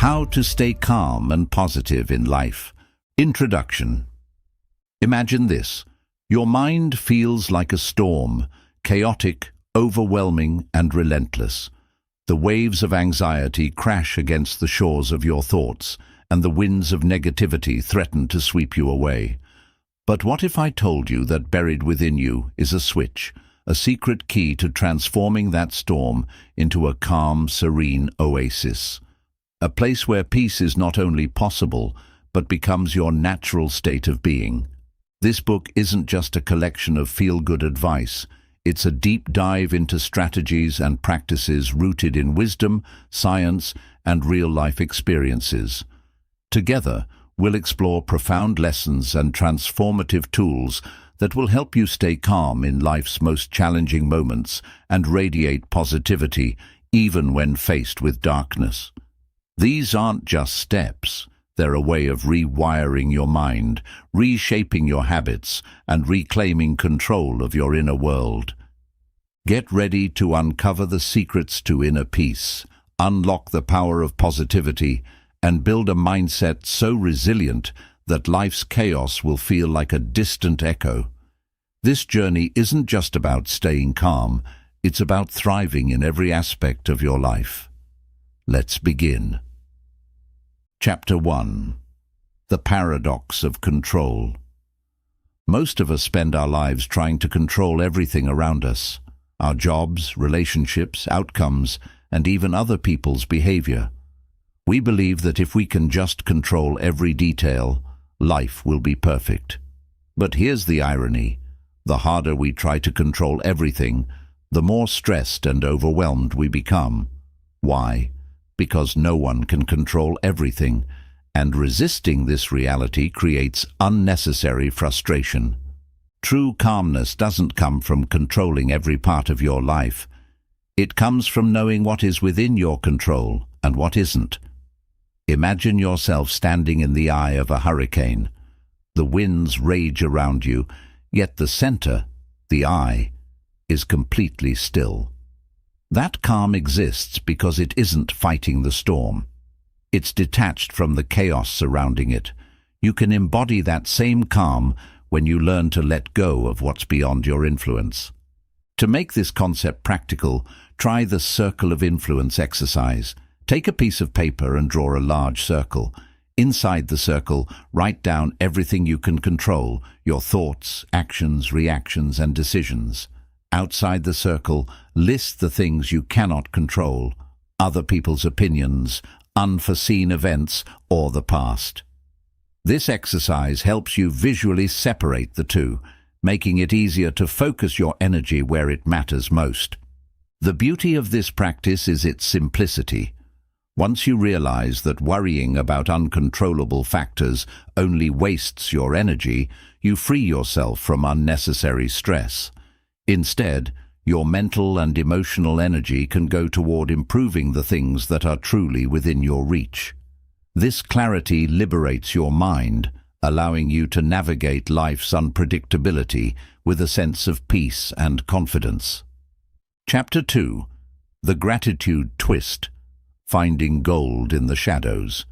How to stay calm and positive in life. Introduction. Imagine this. Your mind feels like a storm, chaotic, overwhelming, and relentless. The waves of anxiety crash against the shores of your thoughts, and the winds of negativity threaten to sweep you away. But what if I told you that buried within you is a switch, a secret key to transforming that storm into a calm, serene oasis? A place where peace is not only possible, but becomes your natural state of being. This book isn't just a collection of feel-good advice. It's a deep dive into strategies and practices rooted in wisdom, science, and real-life experiences. Together, we'll explore profound lessons and transformative tools that will help you stay calm in life's most challenging moments and radiate positivity even when faced with darkness. These aren't just steps. They're a way of rewiring your mind, reshaping your habits, and reclaiming control of your inner world. Get ready to uncover the secrets to inner peace, unlock the power of positivity, and build a mindset so resilient that life's chaos will feel like a distant echo. This journey isn't just about staying calm, it's about thriving in every aspect of your life. Let's begin. Chapter 1. The Paradox of Control. Most of us spend our lives trying to control everything around us: our jobs, relationships, outcomes, and even other people's behavior. We believe that if we can just control every detail, life will be perfect. But here's the irony. The harder we try to control everything, the more stressed and overwhelmed we become. Why? Because no one can control everything, and resisting this reality creates unnecessary frustration. True calmness doesn't come from controlling every part of your life. It comes from knowing what is within your control and what isn't. Imagine yourself standing in the eye of a hurricane. The winds rage around you, yet the center, the eye, is completely still. That calm exists because it isn't fighting the storm. It's detached from the chaos surrounding it. You can embody that same calm when you learn to let go of what's beyond your influence. To make this concept practical, try the circle of influence exercise. Take a piece of paper and draw a large circle. Inside the circle, write down everything you can control: your thoughts, actions, reactions, and decisions. Outside the circle, list the things you cannot control: other people's opinions, unforeseen events, or the past. This exercise helps you visually separate the two, making it easier to focus your energy where it matters most. The beauty of this practice is its simplicity. Once you realize that worrying about uncontrollable factors only wastes your energy, you free yourself from unnecessary stress. Instead, your mental and emotional energy can go toward improving the things that are truly within your reach. This clarity liberates your mind, allowing you to navigate life's unpredictability with a sense of peace and confidence. Chapter 2. The Gratitude Twist. Finding Gold in the Shadows.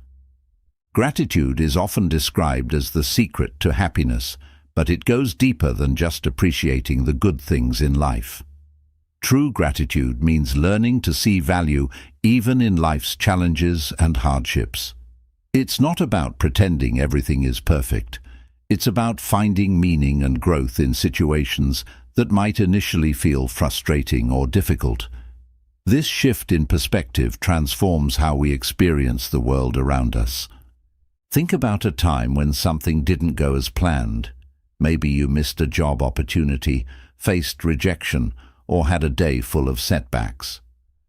Gratitude is often described as the secret to happiness, but it goes deeper than just appreciating the good things in life. True gratitude means learning to see value even in life's challenges and hardships. It's not about pretending everything is perfect. It's about finding meaning and growth in situations that might initially feel frustrating or difficult. This shift in perspective transforms how we experience the world around us. Think about a time when something didn't go as planned. Maybe you missed a job opportunity, faced rejection, or had a day full of setbacks.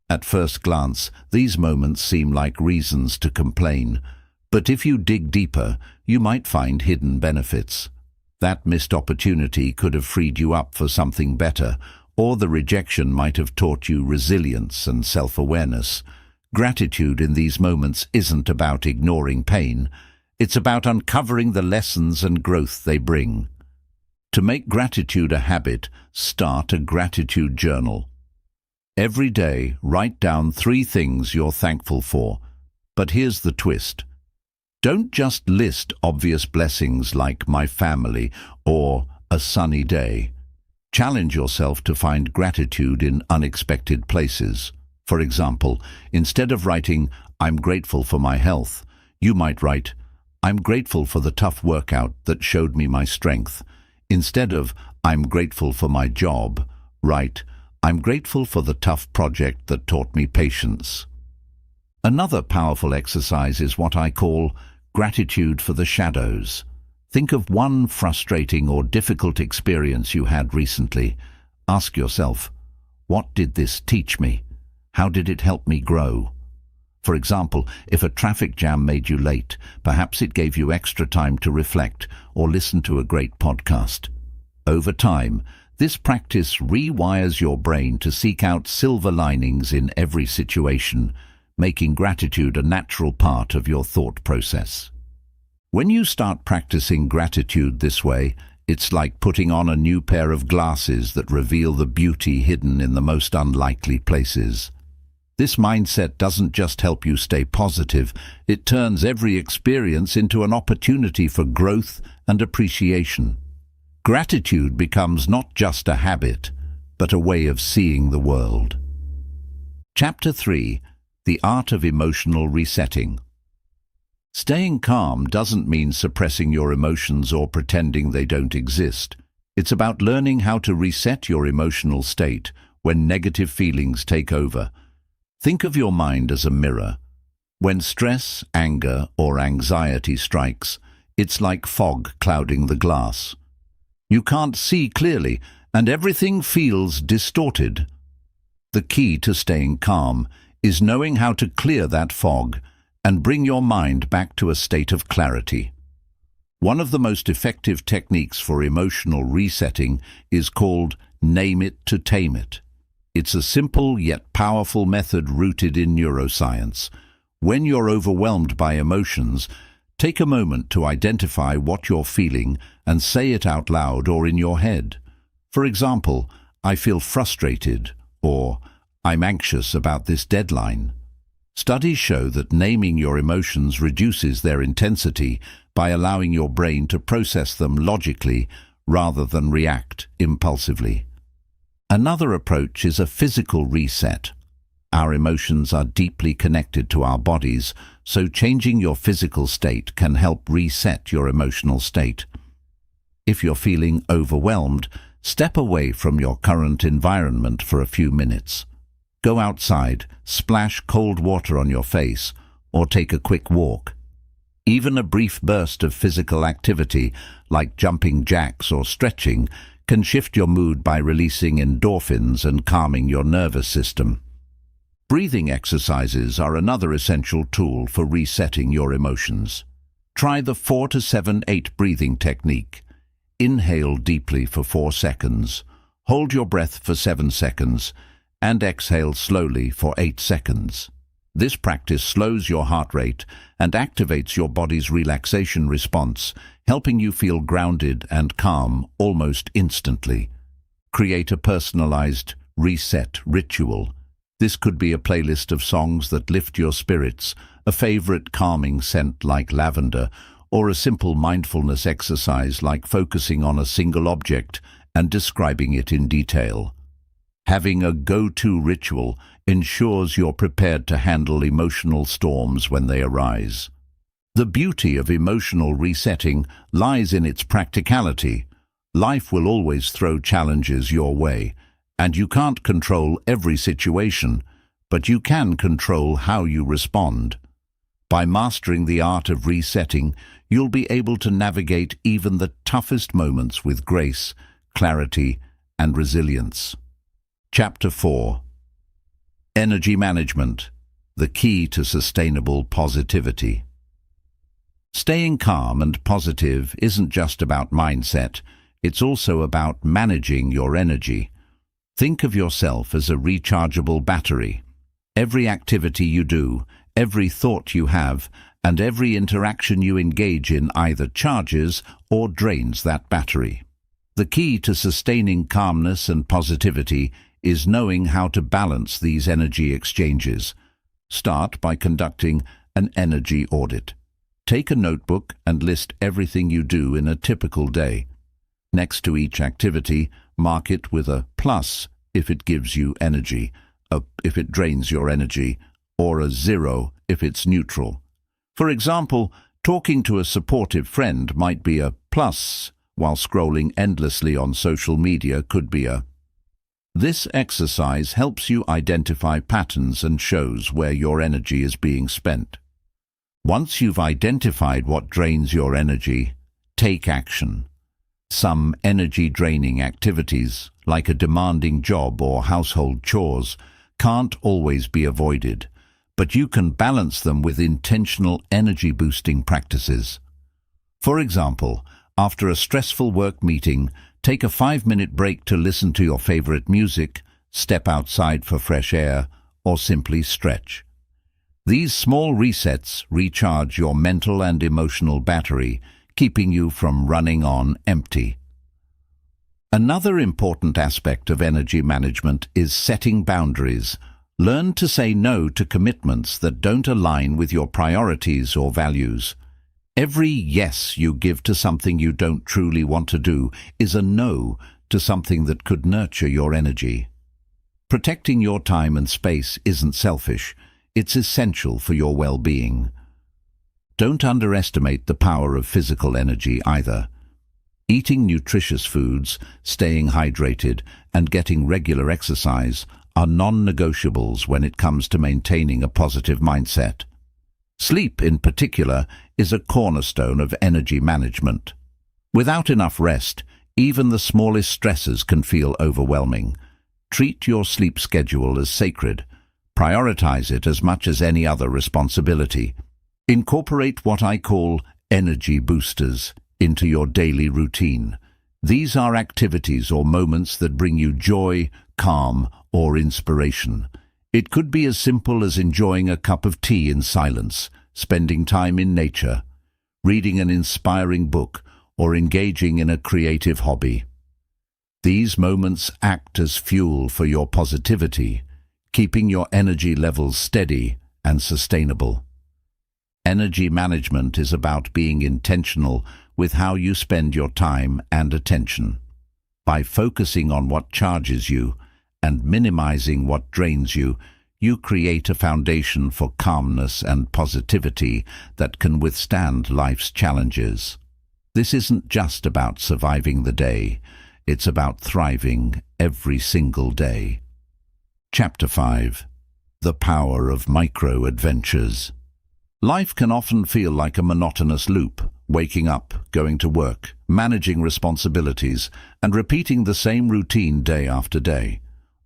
At first glance, these moments seem like reasons to complain, but if you dig deeper, you might find hidden benefits. That missed opportunity could have freed you up for something better, or the rejection might have taught you resilience and self-awareness. Gratitude in these moments isn't about ignoring pain. It's about uncovering the lessons and growth they bring. To make gratitude a habit, start a gratitude journal. Every day, write down 3 things you're thankful for. But here's the twist. Don't just list obvious blessings like my family or a sunny day. Challenge yourself to find gratitude in unexpected places. For example, instead of writing, "I'm grateful for my health," you might write, "I'm grateful for the tough workout that showed me my strength." Instead of, "I'm grateful for my job," write, "I'm grateful for the tough project that taught me patience." Another powerful exercise is what I call gratitude for the shadows. Think of one frustrating or difficult experience you had recently. Ask yourself, what did this teach me? How did it help me grow? For example, if a traffic jam made you late, perhaps it gave you extra time to reflect or listen to a great podcast. Over time, this practice rewires your brain to seek out silver linings in every situation, making gratitude a natural part of your thought process. When you start practicing gratitude this way, it's like putting on a new pair of glasses that reveal the beauty hidden in the most unlikely places. This mindset doesn't just help you stay positive, it turns every experience into an opportunity for growth and appreciation. Gratitude becomes not just a habit, but a way of seeing the world. Chapter 3: The Art of Emotional Resetting. Staying calm doesn't mean suppressing your emotions or pretending they don't exist. It's about learning how to reset your emotional state when negative feelings take over. Think of your mind as a mirror. When stress, anger, or anxiety strikes, it's like fog clouding the glass. You can't see clearly, and everything feels distorted. The key to staying calm is knowing how to clear that fog and bring your mind back to a state of clarity. One of the most effective techniques for emotional resetting is called name it to tame it. It's a simple yet powerful method rooted in neuroscience. When you're overwhelmed by emotions, take a moment to identify what you're feeling and say it out loud or in your head. For example, "I feel frustrated," or "I'm anxious about this deadline." Studies show that naming your emotions reduces their intensity by allowing your brain to process them logically rather than react impulsively. Another approach is a physical reset. Our emotions are deeply connected to our bodies, so changing your physical state can help reset your emotional state. If you're feeling overwhelmed, step away from your current environment for a few minutes. Go outside, splash cold water on your face, or take a quick walk. Even a brief burst of physical activity, like jumping jacks or stretching, can shift your mood by releasing endorphins and calming your nervous system. Breathing exercises are another essential tool for resetting your emotions. Try the 4-7-8 breathing technique. Inhale deeply for 4 seconds, hold your breath for 7 seconds, and exhale slowly for 8 seconds. This practice slows your heart rate and activates your body's relaxation response, helping you feel grounded and calm almost instantly. Create a personalized reset ritual. This could be a playlist of songs that lift your spirits, a favorite calming scent like lavender, or a simple mindfulness exercise like focusing on a single object and describing it in detail. Having a go-to ritual ensures you're prepared to handle emotional storms when they arise. The beauty of emotional resetting lies in its practicality. Life will always throw challenges your way, and you can't control every situation, but you can control how you respond. By mastering the art of resetting, you'll be able to navigate even the toughest moments with grace, clarity, and resilience. Chapter 4: Energy Management, the Key to Sustainable Positivity. Staying calm and positive isn't just about mindset, it's also about managing your energy. Think of yourself as a rechargeable battery. Every activity you do, every thought you have, and every interaction you engage in either charges or drains that battery. The key to sustaining calmness and positivity is knowing how to balance these energy exchanges. Start by conducting an energy audit. Take a notebook and list everything you do in a typical day. Next to each activity, mark it with a plus if it gives you energy, if it drains your energy, or a 0 if it's neutral. For example, talking to a supportive friend might be a plus, while scrolling endlessly on social media could be a. This exercise helps you identify patterns and shows where your energy is being spent. Once you've identified what drains your energy, take action. Some energy-draining activities, like a demanding job or household chores, can't always be avoided, but you can balance them with intentional energy-boosting practices. For example, after a stressful work meeting, take a 5-minute break to listen to your favorite music, step outside for fresh air, or simply stretch. These small resets recharge your mental and emotional battery, keeping you from running on empty. Another important aspect of energy management is setting boundaries. Learn to say no to commitments that don't align with your priorities or values. Every yes you give to something you don't truly want to do is a no to something that could nurture your energy. Protecting your time and space isn't selfish. It's essential for your well-being. Don't underestimate the power of physical energy either. Eating nutritious foods, staying hydrated, and getting regular exercise are non-negotiables when it comes to maintaining a positive mindset. Sleep, in particular, is a cornerstone of energy management. Without enough rest, even the smallest stresses can feel overwhelming. Treat your sleep schedule as sacred. Prioritize it as much as any other responsibility. Incorporate what I call energy boosters into your daily routine. These are activities or moments that bring you joy, calm, or inspiration. It could be as simple as enjoying a cup of tea in silence, spending time in nature, reading an inspiring book, or engaging in a creative hobby. These moments act as fuel for your positivity, keeping your energy levels steady and sustainable. Energy management is about being intentional with how you spend your time and attention. By focusing on what charges you and minimizing what drains you, you create a foundation for calmness and positivity that can withstand life's challenges. This isn't just about surviving the day, it's about thriving every single day. Chapter 5. The Power of Micro-Adventures. Life can often feel like a monotonous loop, waking up, going to work, managing responsibilities, and repeating the same routine day after day.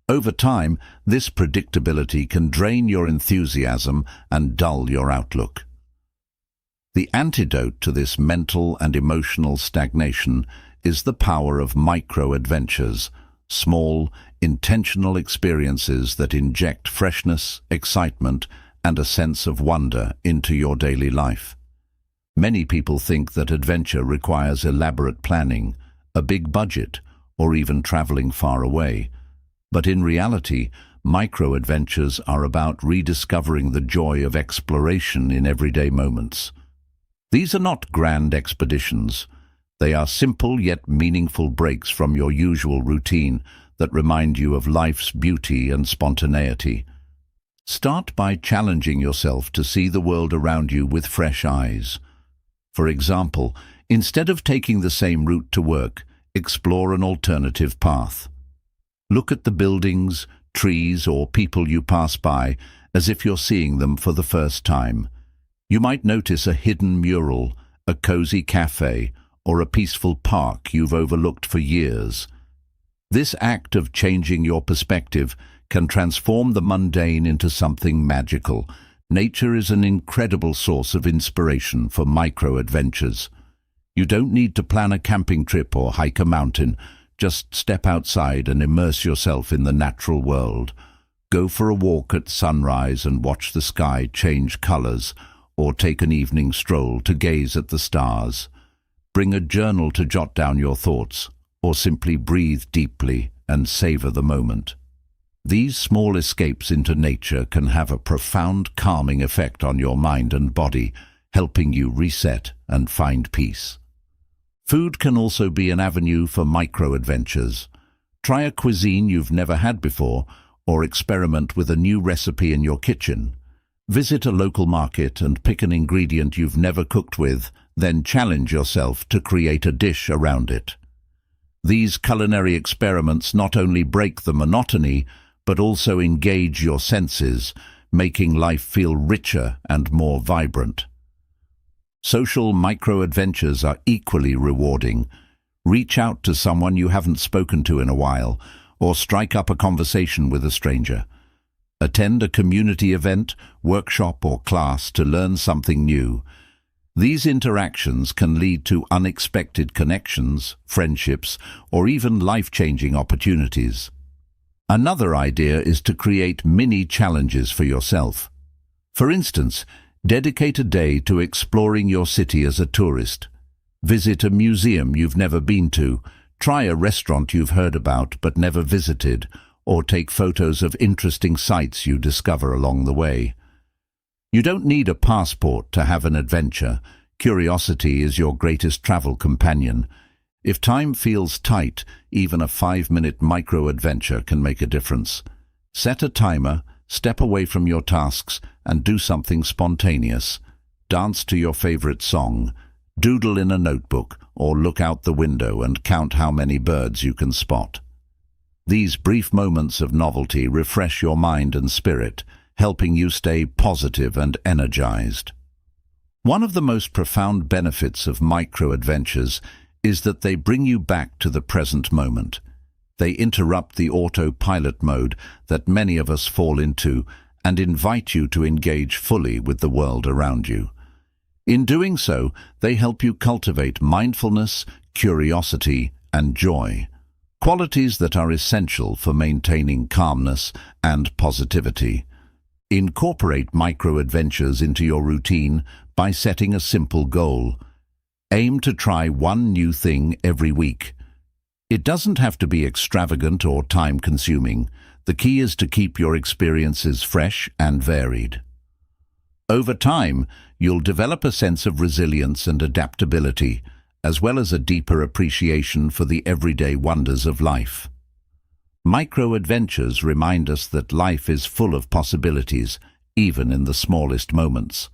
Over time, this predictability can drain your enthusiasm and dull your outlook. The antidote to this mental and emotional stagnation is the power of micro-adventures, small, intentional experiences that inject freshness, excitement, and a sense of wonder into your daily life. Many people think that adventure requires elaborate planning, a big budget, or even traveling far away. But in reality, micro-adventures are about rediscovering the joy of exploration in everyday moments. These are not grand expeditions. They are simple yet meaningful breaks from your usual routine that remind you of life's beauty and spontaneity. Start by challenging yourself to see the world around you with fresh eyes. For example, instead of taking the same route to work, explore an alternative path. Look at the buildings, trees, or people you pass by as if you're seeing them for the first time. You might notice a hidden mural, a cozy cafe, or a peaceful park you've overlooked for years. This act of changing your perspective can transform the mundane into something magical. Nature is an incredible source of inspiration for micro-adventures. You don't need to plan a camping trip or hike a mountain. Just step outside and immerse yourself in the natural world. Go for a walk at sunrise and watch the sky change colors, or take an evening stroll to gaze at the stars. Bring a journal to jot down your thoughts, or simply breathe deeply and savor the moment. These small escapes into nature can have a profound calming effect on your mind and body, helping you reset and find peace. Food can also be an avenue for micro-adventures. Try a cuisine you've never had before, or experiment with a new recipe in your kitchen. Visit a local market and pick an ingredient you've never cooked with, then challenge yourself to create a dish around it. These culinary experiments not only break the monotony, but also engage your senses, making life feel richer and more vibrant. Social micro-adventures are equally rewarding. Reach out to someone you haven't spoken to in a while, or strike up a conversation with a stranger. Attend a community event, workshop, or class to learn something new. These interactions can lead to unexpected connections, friendships, or even life-changing opportunities. Another idea is to create mini challenges for yourself. For instance, dedicate a day to exploring your city as a tourist. Visit a museum you've never been to, try a restaurant you've heard about but never visited, or take photos of interesting sights you discover along the way. You don't need a passport to have an adventure. Curiosity is your greatest travel companion. If time feels tight, even a 5-minute micro-adventure can make a difference. Set a timer, step away from your tasks, and do something spontaneous. Dance to your favorite song, doodle in a notebook, or look out the window and count how many birds you can spot. These brief moments of novelty refresh your mind and spirit, helping you stay positive and energized. One of the most profound benefits of micro-adventures is that they bring you back to the present moment. They interrupt the autopilot mode that many of us fall into and invite you to engage fully with the world around you. In doing so, they help you cultivate mindfulness, curiosity, and joy, qualities that are essential for maintaining calmness and positivity. Incorporate micro-adventures into your routine by setting a simple goal. Aim to try one new thing every week. It doesn't have to be extravagant or time-consuming. The key is to keep your experiences fresh and varied. Over time, you'll develop a sense of resilience and adaptability, as well as a deeper appreciation for the everyday wonders of life. Micro-adventures remind us that life is full of possibilities, even in the smallest moments.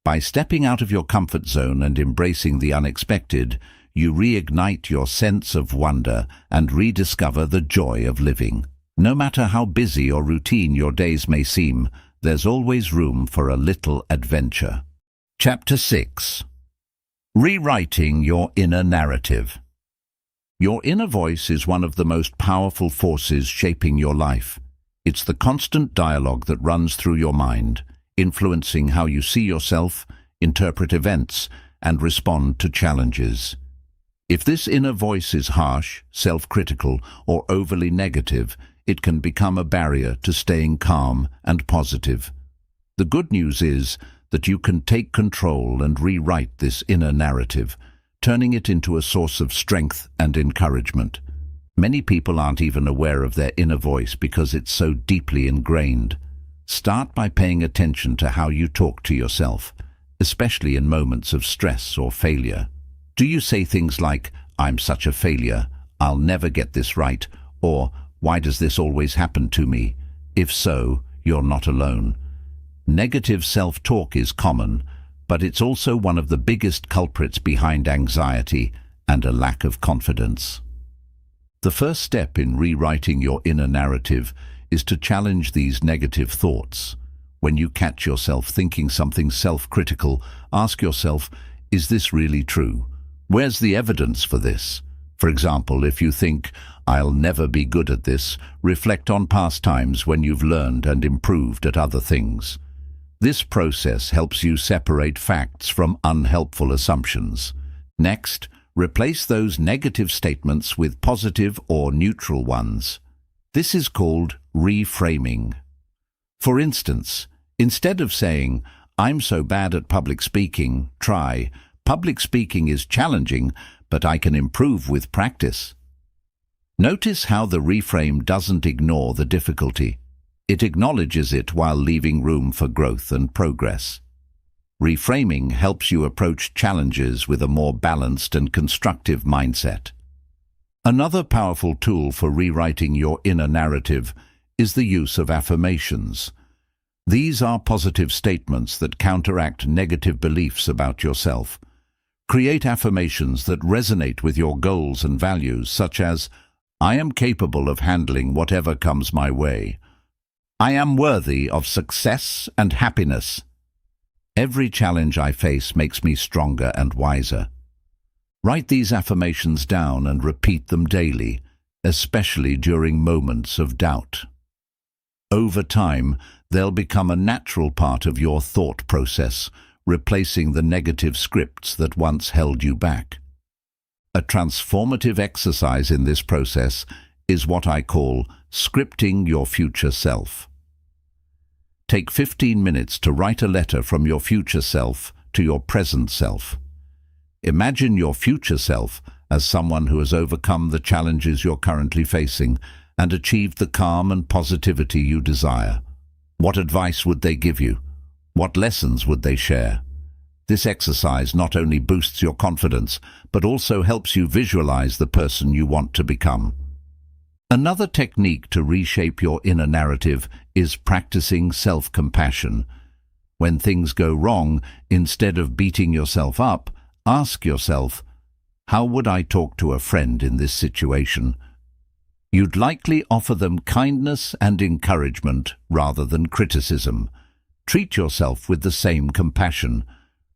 By stepping out of your comfort zone and embracing the unexpected, you reignite your sense of wonder and rediscover the joy of living. No matter how busy or routine your days may seem, there's always room for a little adventure. Chapter 6. Rewriting your inner narrative. Your inner voice is one of the most powerful forces shaping your life. It's the constant dialogue that runs through your mind, influencing how you see yourself, interpret events, and respond to challenges. If this inner voice is harsh, self-critical, or overly negative, it can become a barrier to staying calm and positive. The good news is that you can take control and rewrite this inner narrative, turning it into a source of strength and encouragement. Many people aren't even aware of their inner voice because it's so deeply ingrained. Start by paying attention to how you talk to yourself, especially in moments of stress or failure. Do you say things like, "I'm such a failure, I'll never get this right," or "Why does this always happen to me?" If so, you're not alone. Negative self-talk is common, but it's also one of the biggest culprits behind anxiety and a lack of confidence. The first step in rewriting your inner narrative is to challenge these negative thoughts. When you catch yourself thinking something self-critical, ask yourself, is this really true? Where's the evidence for this? For example, if you think, "I'll never be good at this," reflect on past times when you've learned and improved at other things. This process helps you separate facts from unhelpful assumptions. Next, replace those negative statements with positive or neutral ones. This is called reframing. For instance, instead of saying, "I'm so bad at public speaking," try, "Public speaking is challenging, but I can improve with practice." Notice how the reframe doesn't ignore the difficulty. It acknowledges it while leaving room for growth and progress. Reframing helps you approach challenges with a more balanced and constructive mindset. Another powerful tool for rewriting your inner narrative is the use of affirmations. These are positive statements that counteract negative beliefs about yourself. Create affirmations that resonate with your goals and values, such as, "I am capable of handling whatever comes my way. I am worthy of success and happiness. Every challenge I face makes me stronger and wiser." Write these affirmations down and repeat them daily, especially during moments of doubt. Over time, they'll become a natural part of your thought process, replacing the negative scripts that once held you back. A transformative exercise in this process is what I call scripting your future self. Take 15 minutes to write a letter from your future self to your present self. Imagine your future self as someone who has overcome the challenges you're currently facing and achieved the calm and positivity you desire. What advice would they give you? What lessons would they share? This exercise not only boosts your confidence, but also helps you visualize the person you want to become. Another technique to reshape your inner narrative is practicing self-compassion. When things go wrong, instead of beating yourself up, ask yourself, how would I talk to a friend in this situation? You'd likely offer them kindness and encouragement rather than criticism. Treat yourself with the same compassion.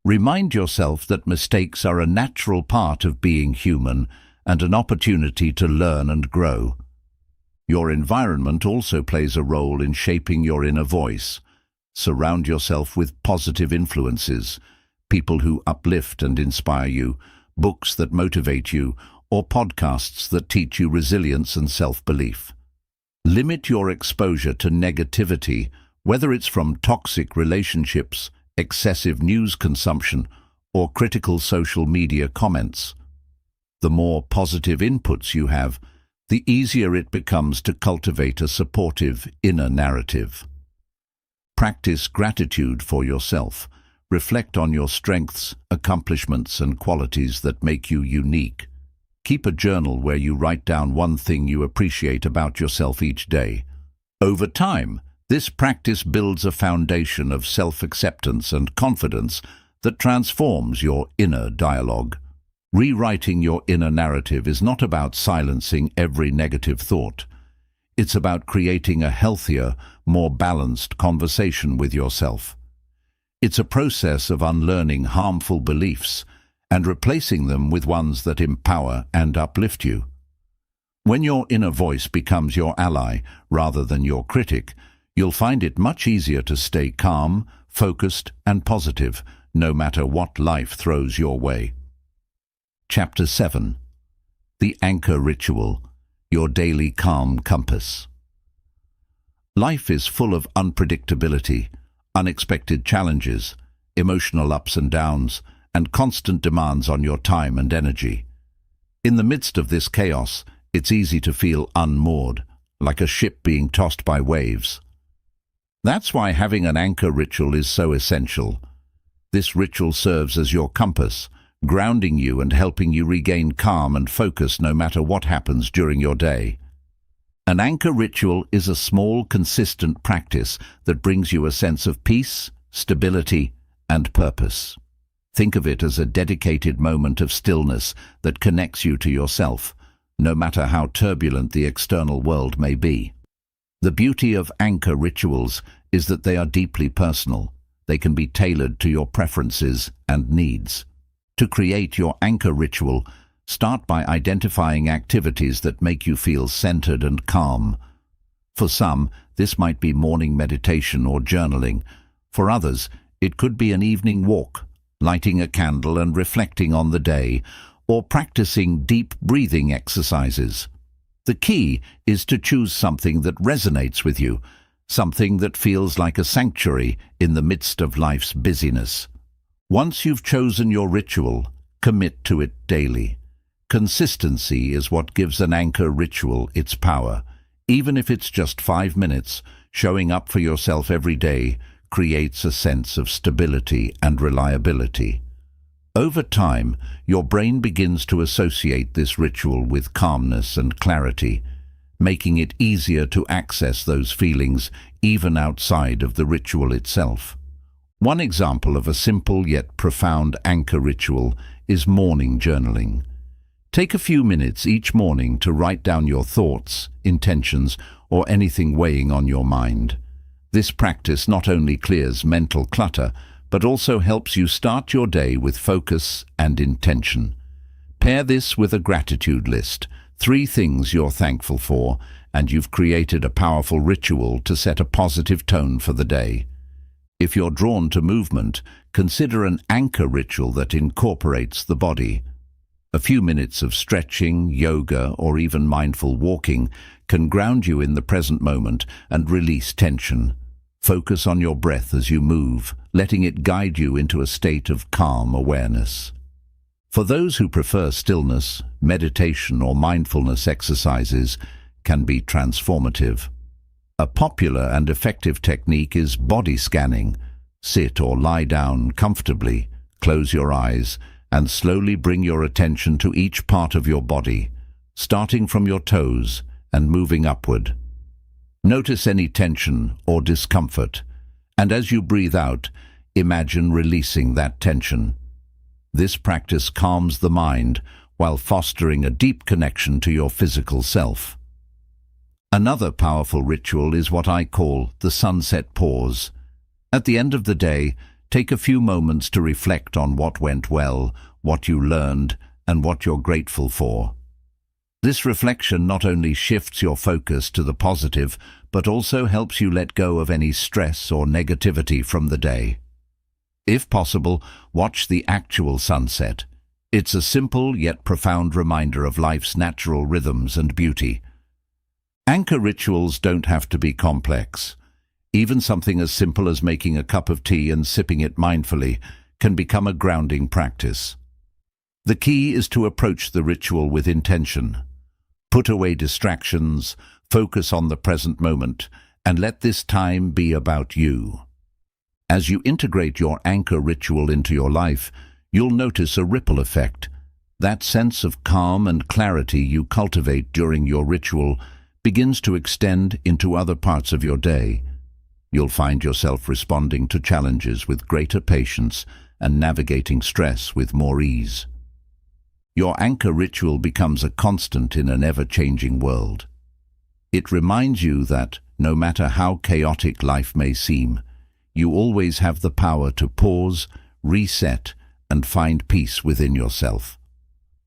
Remind yourself that mistakes are a natural part of being human and an opportunity to learn and grow. Your environment also plays a role in shaping your inner voice. Surround yourself with positive influences, people who uplift and inspire you, books that motivate you, or podcasts that teach you resilience and self-belief. Limit your exposure to negativity, whether it's from toxic relationships, excessive news consumption, or critical social media comments. The more positive inputs you have, the easier it becomes to cultivate a supportive inner narrative. Practice gratitude for yourself. Reflect on your strengths, accomplishments, and qualities that make you unique. Keep a journal where you write down one thing you appreciate about yourself each day. Over time, this practice builds a foundation of self-acceptance and confidence that transforms your inner dialogue. Rewriting your inner narrative is not about silencing every negative thought. It's about creating a healthier, more balanced conversation with yourself. It's a process of unlearning harmful beliefs and replacing them with ones that empower and uplift you. When your inner voice becomes your ally rather than your critic, you'll find it much easier to stay calm, focused, and positive, no matter what life throws your way. Chapter 7. The Anchor Ritual, Your Daily Calm Compass. Life is full of unpredictability, unexpected challenges, emotional ups and downs, and constant demands on your time and energy. In the midst of this chaos, it's easy to feel unmoored, like a ship being tossed by waves. That's why having an anchor ritual is so essential. This ritual serves as your compass, grounding you and helping you regain calm and focus no matter what happens during your day. An anchor ritual is a small, consistent practice that brings you a sense of peace, stability, and purpose. Think of it as a dedicated moment of stillness that connects you to yourself, no matter how turbulent the external world may be. The beauty of anchor rituals is that they are deeply personal. They can be tailored to your preferences and needs. To create your anchor ritual, start by identifying activities that make you feel centered and calm. For some, this might be morning meditation or journaling. For others, it could be an evening walk, lighting a candle and reflecting on the day, or practicing deep breathing exercises. The key is to choose something that resonates with you, something that feels like a sanctuary in the midst of life's busyness. Once you've chosen your ritual, commit to it daily. Consistency is what gives an anchor ritual its power. Even if it's just 5 minutes, showing up for yourself every day creates a sense of stability and reliability. Over time, your brain begins to associate this ritual with calmness and clarity, making it easier to access those feelings even outside of the ritual itself. One example of a simple yet profound anchor ritual is morning journaling. Take a few minutes each morning to write down your thoughts, intentions, or anything weighing on your mind. This practice not only clears mental clutter, but also helps you start your day with focus and intention. Pair this with a gratitude list, 3 things you're thankful for, and you've created a powerful ritual to set a positive tone for the day. If you're drawn to movement, consider an anchor ritual that incorporates the body. A few minutes of stretching, yoga, or even mindful walking can ground you in the present moment and release tension. Focus on your breath as you move, letting it guide you into a state of calm awareness. For those who prefer stillness, meditation or mindfulness exercises can be transformative. A popular and effective technique is body scanning. Sit or lie down comfortably, close your eyes, and slowly bring your attention to each part of your body, starting from your toes and moving upward. Notice any tension or discomfort, and as you breathe out, imagine releasing that tension. This practice calms the mind while fostering a deep connection to your physical self. Another powerful ritual is what I call the sunset pause. At the end of the day, take a few moments to reflect on what went well, what you learned, and what you're grateful for. This reflection not only shifts your focus to the positive, but also helps you let go of any stress or negativity from the day. If possible, watch the actual sunset. It's a simple yet profound reminder of life's natural rhythms and beauty. Anchor rituals don't have to be complex. Even something as simple as making a cup of tea and sipping it mindfully can become a grounding practice. The key is to approach the ritual with intention. Put away distractions, focus on the present moment, and let this time be about you. As you integrate your anchor ritual into your life, you'll notice a ripple effect. That sense of calm and clarity you cultivate during your ritual begins to extend into other parts of your day. You'll find yourself responding to challenges with greater patience and navigating stress with more ease. Your anchor ritual becomes a constant in an ever-changing world. It reminds you that, no matter how chaotic life may seem, you always have the power to pause, reset, and find peace within yourself.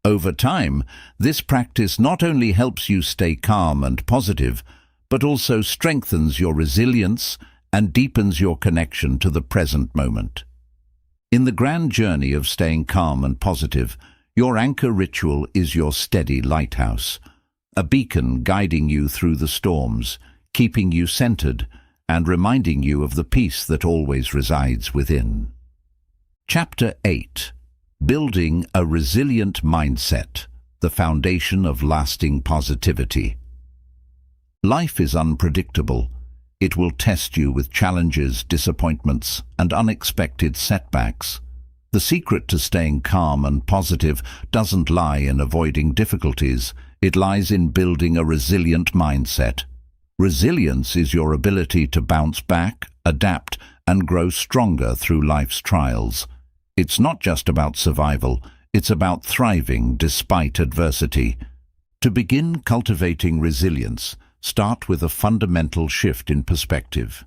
Over time, this practice not only helps you stay calm and positive, but also strengthens your resilience and deepens your connection to the present moment. In the grand journey of staying calm and positive, your anchor ritual is your steady lighthouse, a beacon guiding you through the storms, keeping you centered, and reminding you of the peace that always resides within. Chapter 8. Building a Resilient Mindset, the Foundation of Lasting Positivity. Life is unpredictable. It will test you with challenges, disappointments, and unexpected setbacks. The secret to staying calm and positive doesn't lie in avoiding difficulties. It lies in building a resilient mindset. Resilience is your ability to bounce back, adapt, and grow stronger through life's trials. It's not just about survival, it's about thriving despite adversity. To begin cultivating resilience, start with a fundamental shift in perspective.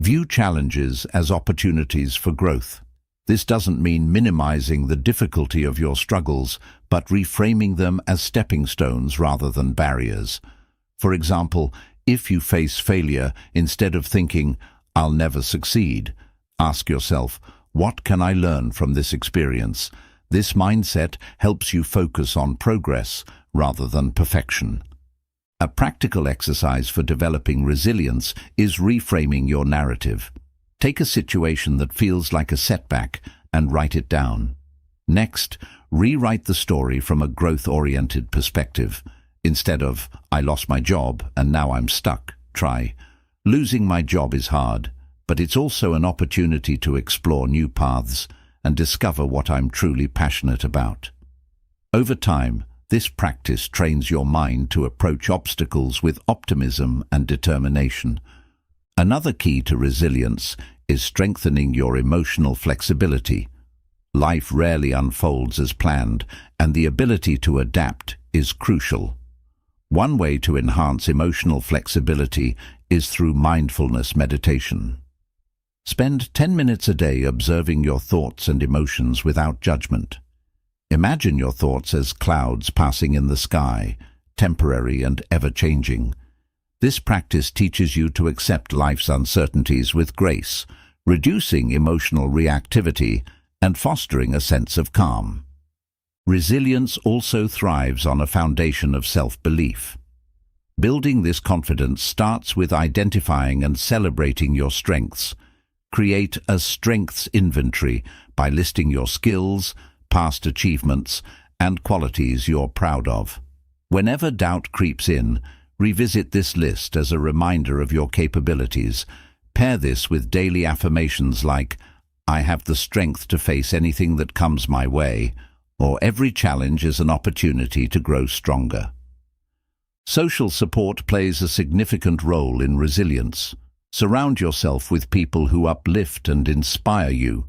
View challenges as opportunities for growth. This doesn't mean minimizing the difficulty of your struggles, but reframing them as stepping stones rather than barriers. For example, if you face failure, instead of thinking, "I'll never succeed," ask yourself, "What can I learn from this experience?" This mindset helps you focus on progress rather than perfection. A practical exercise for developing resilience is reframing your narrative. Take a situation that feels like a setback and write it down. Next, Rewrite the story from a growth-oriented perspective. Instead of, "I lost my job and now I'm stuck," try, "Losing my job is hard, but it's also an opportunity to explore new paths and discover what I'm truly passionate about." Over time, this practice trains your mind to approach obstacles with optimism and determination. Another key to resilience is strengthening your emotional flexibility. Life rarely unfolds as planned, and the ability to adapt is crucial. One way to enhance emotional flexibility is through mindfulness meditation. Spend 10 minutes a day observing your thoughts and emotions without judgment. Imagine your thoughts as clouds passing in the sky, temporary and ever-changing. This practice teaches you to accept life's uncertainties with grace, reducing emotional reactivity and fostering a sense of calm. Resilience also thrives on a foundation of self-belief. Building this confidence starts with identifying and celebrating your strengths. Create a strengths inventory by listing your skills, past achievements, and qualities you're proud of. Whenever doubt creeps in, revisit this list as a reminder of your capabilities. Pair this with daily affirmations like, "I have the strength to face anything that comes my way," or "Every challenge is an opportunity to grow stronger." Social support plays a significant role in resilience. Surround yourself with people who uplift and inspire you.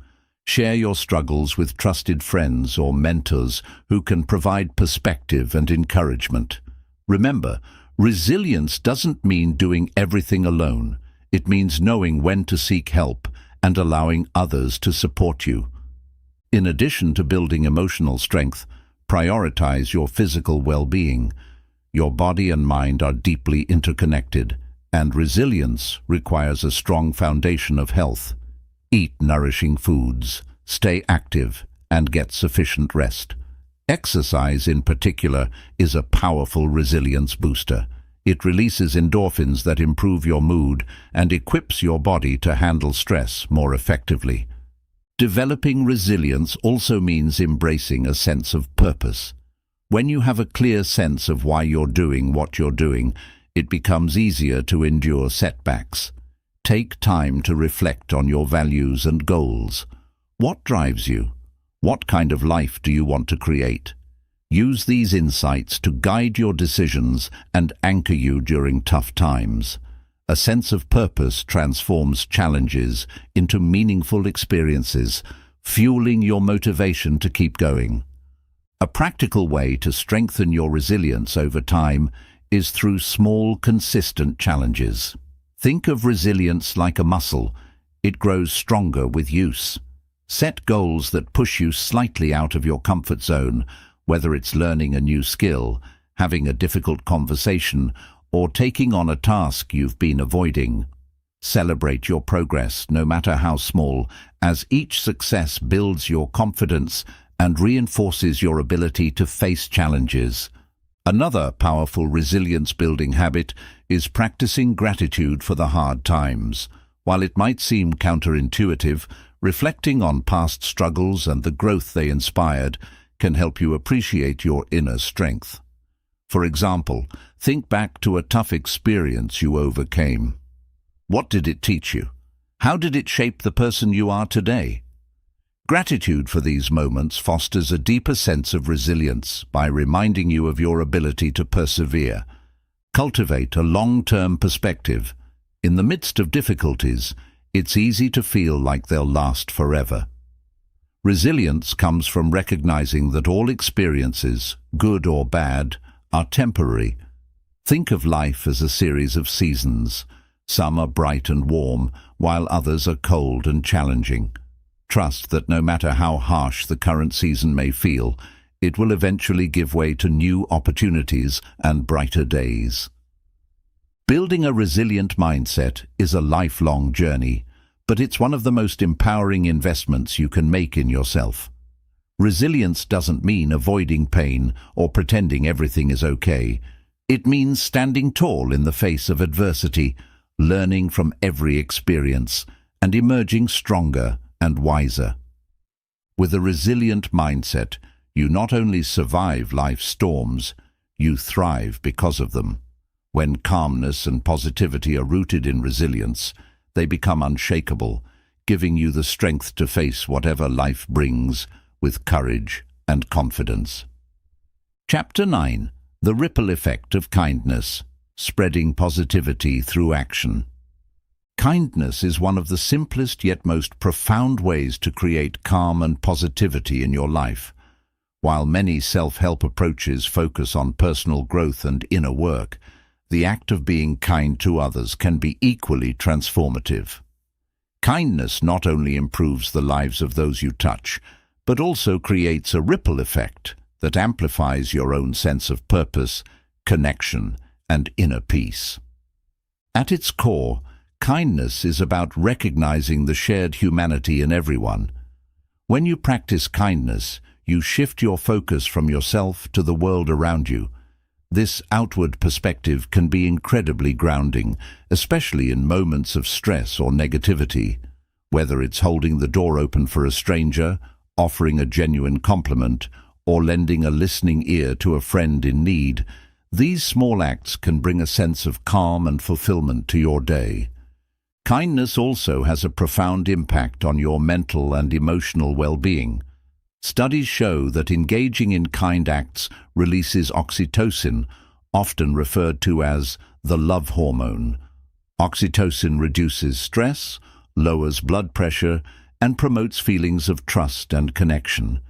Share your struggles with trusted friends or mentors who can provide perspective and encouragement. Remember, resilience doesn't mean doing everything alone. It means knowing when to seek help and allowing others to support you. In addition to building emotional strength, prioritize your physical well-being. Your body and mind are deeply interconnected, and resilience requires a strong foundation of health. Eat nourishing foods, stay active, and get sufficient rest. Exercise, in particular, is a powerful resilience booster. It releases endorphins that improve your mood and equips your body to handle stress more effectively. Developing resilience also means embracing a sense of purpose. When you have a clear sense of why you're doing what you're doing, it becomes easier to endure setbacks. Take time to reflect on your values and goals. What drives you? What kind of life do you want to create? Use these insights to guide your decisions and anchor you during tough times. A sense of purpose transforms challenges into meaningful experiences, fueling your motivation to keep going. A practical way to strengthen your resilience over time is through small, consistent challenges. Think of resilience like a muscle. It grows stronger with use. Set goals that push you slightly out of your comfort zone, whether it's learning a new skill, having a difficult conversation, or taking on a task you've been avoiding. Celebrate your progress, no matter how small, as each success builds your confidence and reinforces your ability to face challenges. Another powerful resilience-building habit is practicing gratitude for the hard times. While it might seem counterintuitive, reflecting on past struggles and the growth they inspired can help you appreciate your inner strength. For example, think back to a tough experience you overcame. What did it teach you? How did it shape the person you are today? Gratitude for these moments fosters a deeper sense of resilience by reminding you of your ability to persevere. Cultivate a long-term perspective. In the midst of difficulties, it's easy to feel like they'll last forever. Resilience comes from recognizing that all experiences, good or bad, are temporary. Think of life as a series of seasons. Some are bright and warm, while others are cold and challenging. Trust that no matter how harsh the current season may feel, it will eventually give way to new opportunities and brighter days. Building a resilient mindset is a lifelong journey, but it's one of the most empowering investments you can make in yourself. Resilience doesn't mean avoiding pain or pretending everything is okay. It means standing tall in the face of adversity, learning from every experience, and emerging stronger and wiser. With a resilient mindset, you not only survive life's storms, you thrive because of them. When calmness and positivity are rooted in resilience, they become unshakable, giving you the strength to face whatever life brings with courage and confidence. Chapter 9. The Ripple Effect of Kindness, Spreading Positivity Through Action. Kindness is one of the simplest yet most profound ways to create calm and positivity in your life. While many self-help approaches focus on personal growth and inner work, the act of being kind to others can be equally transformative. Kindness not only improves the lives of those you touch, but also creates a ripple effect that amplifies your own sense of purpose, connection, and inner peace. At its core, kindness is about recognizing the shared humanity in everyone. When you practice kindness, you shift your focus from yourself to the world around you. This outward perspective can be incredibly grounding, especially in moments of stress or negativity. Whether it's holding the door open for a stranger, offering a genuine compliment, or lending a listening ear to a friend in need, these small acts can bring a sense of calm and fulfillment to your day. Kindness also has a profound impact on your mental and emotional well-being. Studies show that engaging in kind acts releases oxytocin, often referred to as the love hormone. Oxytocin reduces stress, lowers blood pressure, and promotes feelings of trust and connection.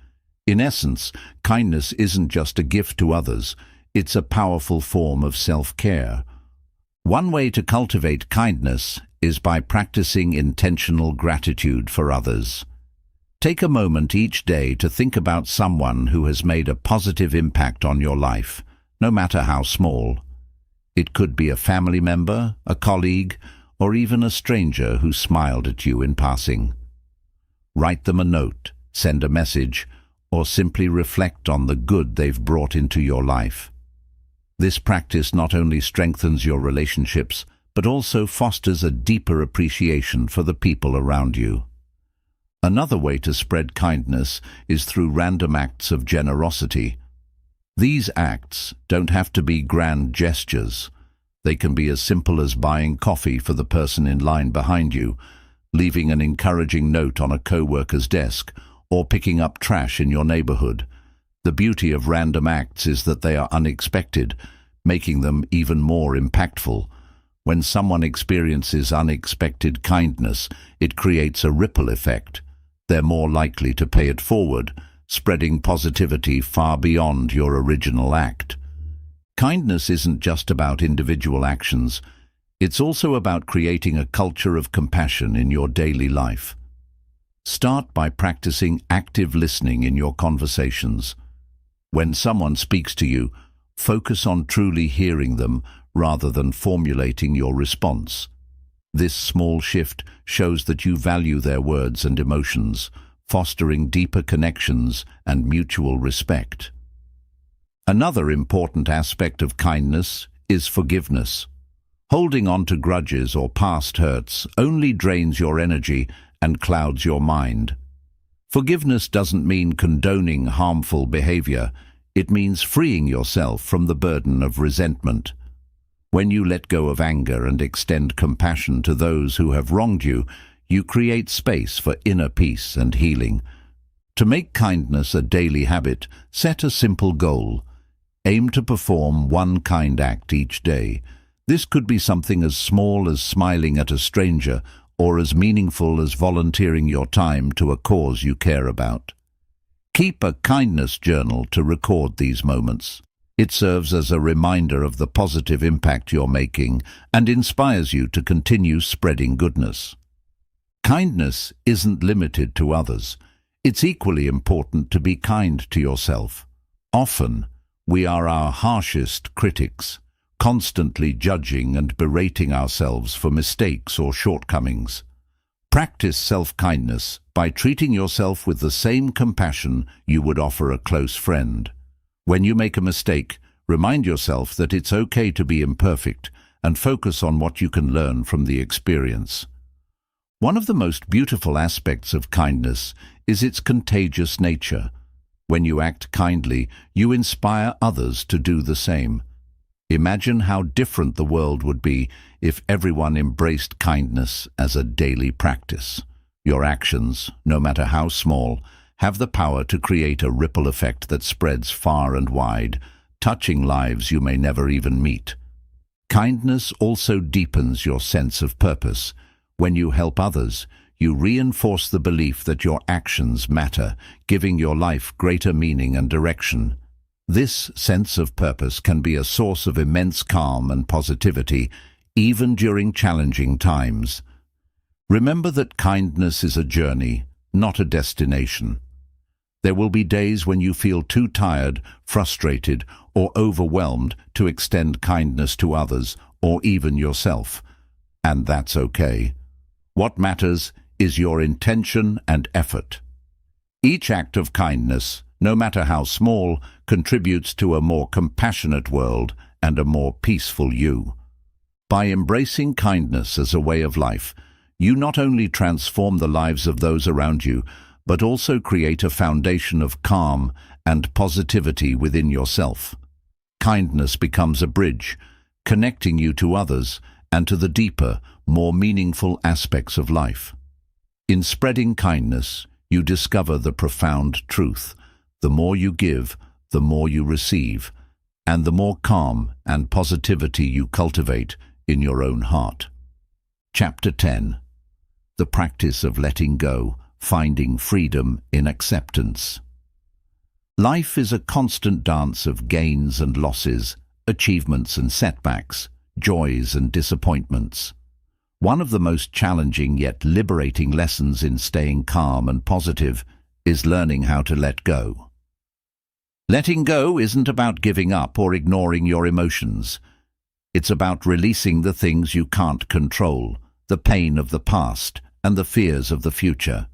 In essence, kindness isn't just a gift to others, it's a powerful form of self-care. One way to cultivate kindness is by practicing intentional gratitude for others. Take a moment each day to think about someone who has made a positive impact on your life, no matter how small. It could be a family member, a colleague, or even a stranger who smiled at you in passing. Write them a note, send a message, or simply reflect on the good they've brought into your life. This practice not only strengthens your relationships, but also fosters a deeper appreciation for the people around you. Another way to spread kindness is through random acts of generosity. These acts don't have to be grand gestures. They can be as simple as buying coffee for the person in line behind you, leaving an encouraging note on a co-worker's desk, or picking up trash in your neighborhood. The beauty of random acts is that they are unexpected, making them even more impactful. When someone experiences unexpected kindness, it creates a ripple effect. They're more likely to pay it forward, spreading positivity far beyond your original act. Kindness isn't just about individual actions. It's also about creating a culture of compassion in your daily life. Start by practicing active listening in your conversations. When someone speaks to you, focus on truly hearing them rather than formulating your response. This small shift shows that you value their words and emotions, fostering deeper connections and mutual respect. Another important aspect of kindness is forgiveness. Holding on to grudges or past hurts only drains your energy and clouds your mind. Forgiveness doesn't mean condoning harmful behavior. It means freeing yourself from the burden of resentment. When you let go of anger and extend compassion to those who have wronged you, you create space for inner peace and healing. To make kindness a daily habit, set a simple goal. Aim to perform one kind act each day. This could be something as small as smiling at a stranger or as meaningful as volunteering your time to a cause you care about. Keep a kindness journal to record these moments. It serves as a reminder of the positive impact you're making and inspires you to continue spreading goodness. Kindness isn't limited to others. It's equally important to be kind to yourself. Often, we are our harshest critics, constantly judging and berating ourselves for mistakes or shortcomings. Practice self-kindness by treating yourself with the same compassion you would offer a close friend. When you make a mistake, remind yourself that it's okay to be imperfect and focus on what you can learn from the experience. One of the most beautiful aspects of kindness is its contagious nature. When you act kindly, you inspire others to do the same. Imagine how different the world would be if everyone embraced kindness as a daily practice. Your actions, no matter how small, have the power to create a ripple effect that spreads far and wide, touching lives you may never even meet. Kindness also deepens your sense of purpose. When you help others, you reinforce the belief that your actions matter, giving your life greater meaning and direction. This sense of purpose can be a source of immense calm and positivity, even during challenging times. Remember that kindness is a journey, not a destination. There will be days when you feel too tired, frustrated, or overwhelmed to extend kindness to others, or even yourself. And that's okay. What matters is your intention and effort. Each act of kindness, no matter how small, contributes to a more compassionate world and a more peaceful you. By embracing kindness as a way of life, you not only transform the lives of those around you, but also create a foundation of calm and positivity within yourself. Kindness becomes a bridge, connecting you to others and to the deeper, more meaningful aspects of life. In spreading kindness, you discover the profound truth. The more you give, the more you receive, and the more calm and positivity you cultivate in your own heart. Chapter 10. The Practice of Letting Go, Finding Freedom in Acceptance. Life is a constant dance of gains and losses, achievements and setbacks, joys and disappointments. One of the most challenging yet liberating lessons in staying calm and positive is learning how to let go. Letting go isn't about giving up or ignoring your emotions. It's about releasing the things you can't control, the pain of the past and the fears of the future.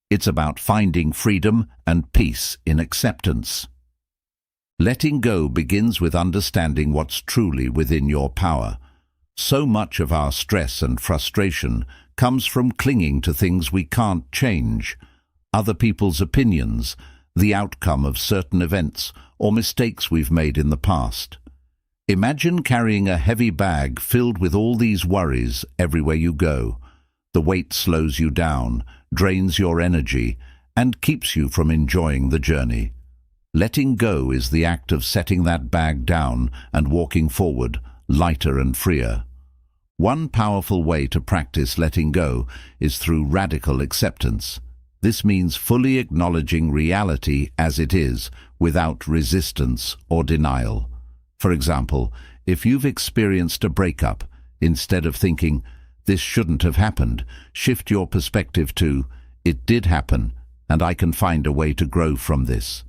It's about finding freedom and peace in acceptance. Letting go begins with understanding what's truly within your power. So much of our stress and frustration comes from clinging to things we can't change, other people's opinions, the outcome of certain events, or mistakes we've made in the past. Imagine carrying a heavy bag filled with all these worries everywhere you go. The weight slows you down, drains your energy, and keeps you from enjoying the journey. Letting go is the act of setting that bag down and walking forward, lighter and freer. One powerful way to practice letting go is through radical acceptance. This means fully acknowledging reality as it is, without resistance or denial. For example, if you've experienced a breakup, instead of thinking, "This shouldn't have happened," shift your perspective to, "It did happen, and I can find a way to grow from this."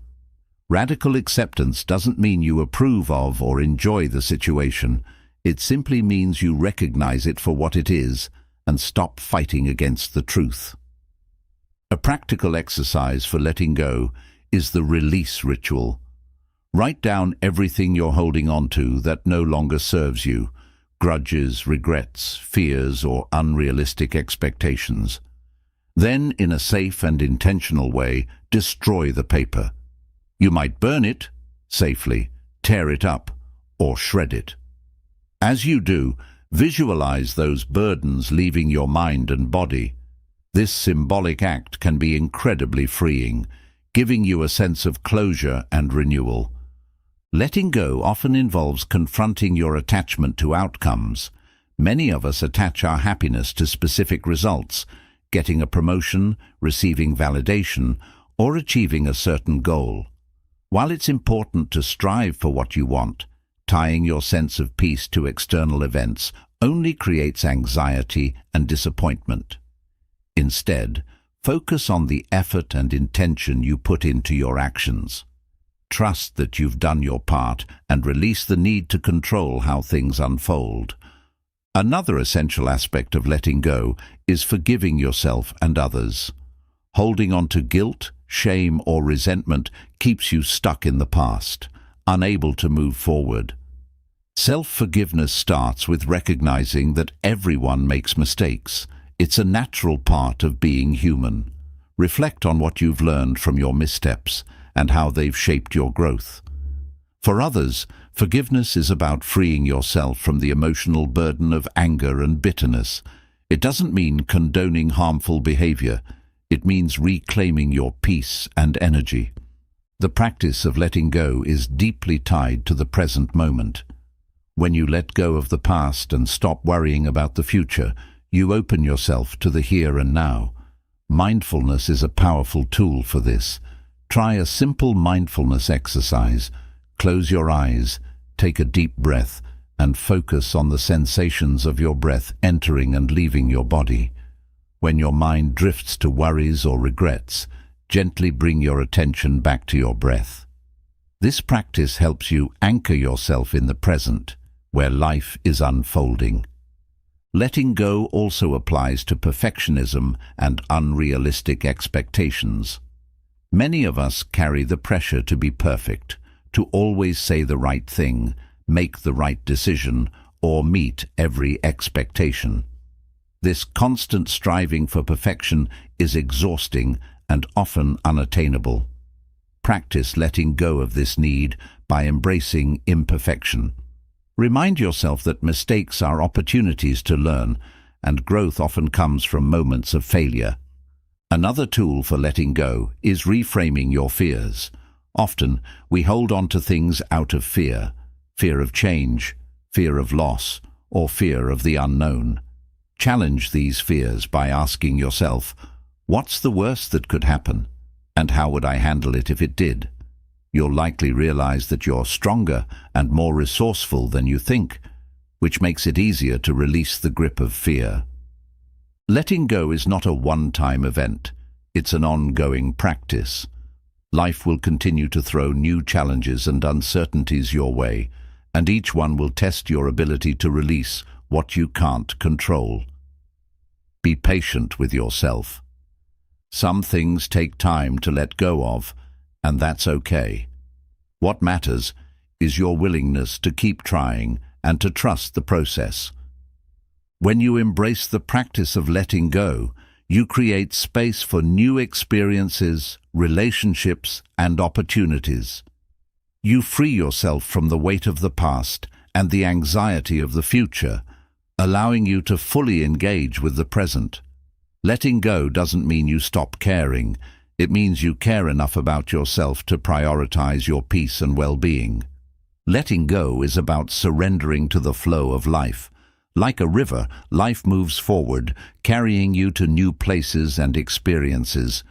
Radical acceptance doesn't mean you approve of or enjoy the situation. It simply means you recognize it for what it is and stop fighting against the truth. A practical exercise for letting go is the release ritual. Write down everything you're holding on to that no longer serves you: grudges, regrets, fears, or unrealistic expectations. Then, in a safe and intentional way, destroy the paper. You might burn it safely, tear it up, or shred it. As you do, visualize those burdens leaving your mind and body. This symbolic act can be incredibly freeing, giving you a sense of closure and renewal. Letting go often involves confronting your attachment to outcomes. Many of us attach our happiness to specific results: getting a promotion, receiving validation, or achieving a certain goal. While it's important to strive for what you want, tying your sense of peace to external events only creates anxiety and disappointment. Instead, focus on the effort and intention you put into your actions. Trust that you've done your part and release the need to control how things unfold. Another essential aspect of letting go is forgiving yourself and others. Holding on to guilt, shame, or resentment keeps you stuck in the past, unable to move forward. Self-forgiveness starts with recognizing that everyone makes mistakes. It's a natural part of being human. Reflect on what you've learned from your missteps and how they've shaped your growth. For others, forgiveness is about freeing yourself from the emotional burden of anger and bitterness. It doesn't mean condoning harmful behavior. It means reclaiming your peace and energy. The practice of letting go is deeply tied to the present moment. When you let go of the past and stop worrying about the future, you open yourself to the here and now. Mindfulness is a powerful tool for this. Try a simple mindfulness exercise. Close your eyes, take a deep breath, and focus on the sensations of your breath entering and leaving your body. When your mind drifts to worries or regrets, gently bring your attention back to your breath. This practice helps you anchor yourself in the present, where life is unfolding. Letting go also applies to perfectionism and unrealistic expectations. Many of us carry the pressure to be perfect, to always say the right thing, make the right decision, or meet every expectation. This constant striving for perfection is exhausting and often unattainable. Practice letting go of this need by embracing imperfection. Remind yourself that mistakes are opportunities to learn, and growth often comes from moments of failure. Another tool for letting go is reframing your fears. Often, we hold on to things out of fear of change, fear of loss, or fear of the unknown. Challenge these fears by asking yourself, what's the worst that could happen, and how would I handle it if it did? You'll likely realize that you're stronger and more resourceful than you think, which makes it easier to release the grip of fear. Letting go is not a one-time event. It's an ongoing practice. Life will continue to throw new challenges and uncertainties your way, and each one will test your ability to release what you can't control. Be patient with yourself. Some things take time to let go of, and that's okay. What matters is your willingness to keep trying and to trust the process. When you embrace the practice of letting go, you create space for new experiences, relationships, and opportunities. You free yourself from the weight of the past and the anxiety of the future, allowing you to fully engage with the present. Letting go doesn't mean you stop caring. It means you care enough about yourself to prioritize your peace and well-being. Letting go is about surrendering to the flow of life. Like a river, life moves forward, carrying you to new places and experiences.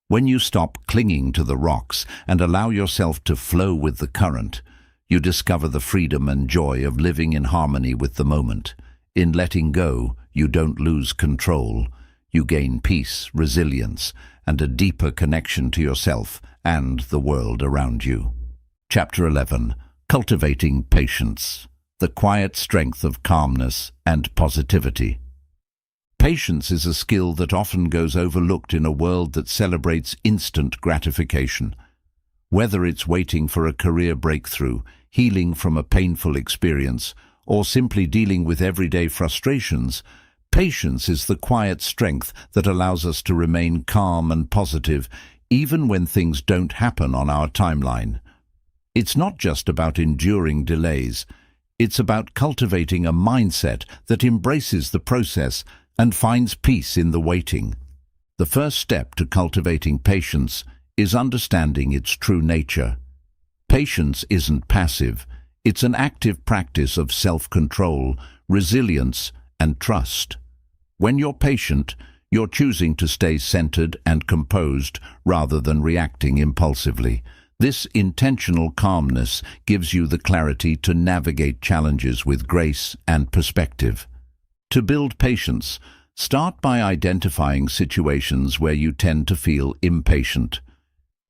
When you stop clinging to the rocks and allow yourself to flow with the current, you discover the freedom and joy of living in harmony with the moment. In letting go, you don't lose control. You gain peace, resilience, and a deeper connection to yourself and the world around you. Chapter 11. Cultivating Patience. The quiet strength of calmness and positivity. Patience is a skill that often goes overlooked in a world that celebrates instant gratification. Whether it's waiting for a career breakthrough, healing from a painful experience, or simply dealing with everyday frustrations, patience is the quiet strength that allows us to remain calm and positive even when things don't happen on our timeline. It's not just about enduring delays. It's about cultivating a mindset that embraces the process and finds peace in the waiting. The first step to cultivating patience is understanding its true nature. Patience isn't passive. It's an active practice of self-control, resilience, and trust. When you're patient, you're choosing to stay centered and composed rather than reacting impulsively. This intentional calmness gives you the clarity to navigate challenges with grace and perspective. To build patience, start by identifying situations where you tend to feel impatient.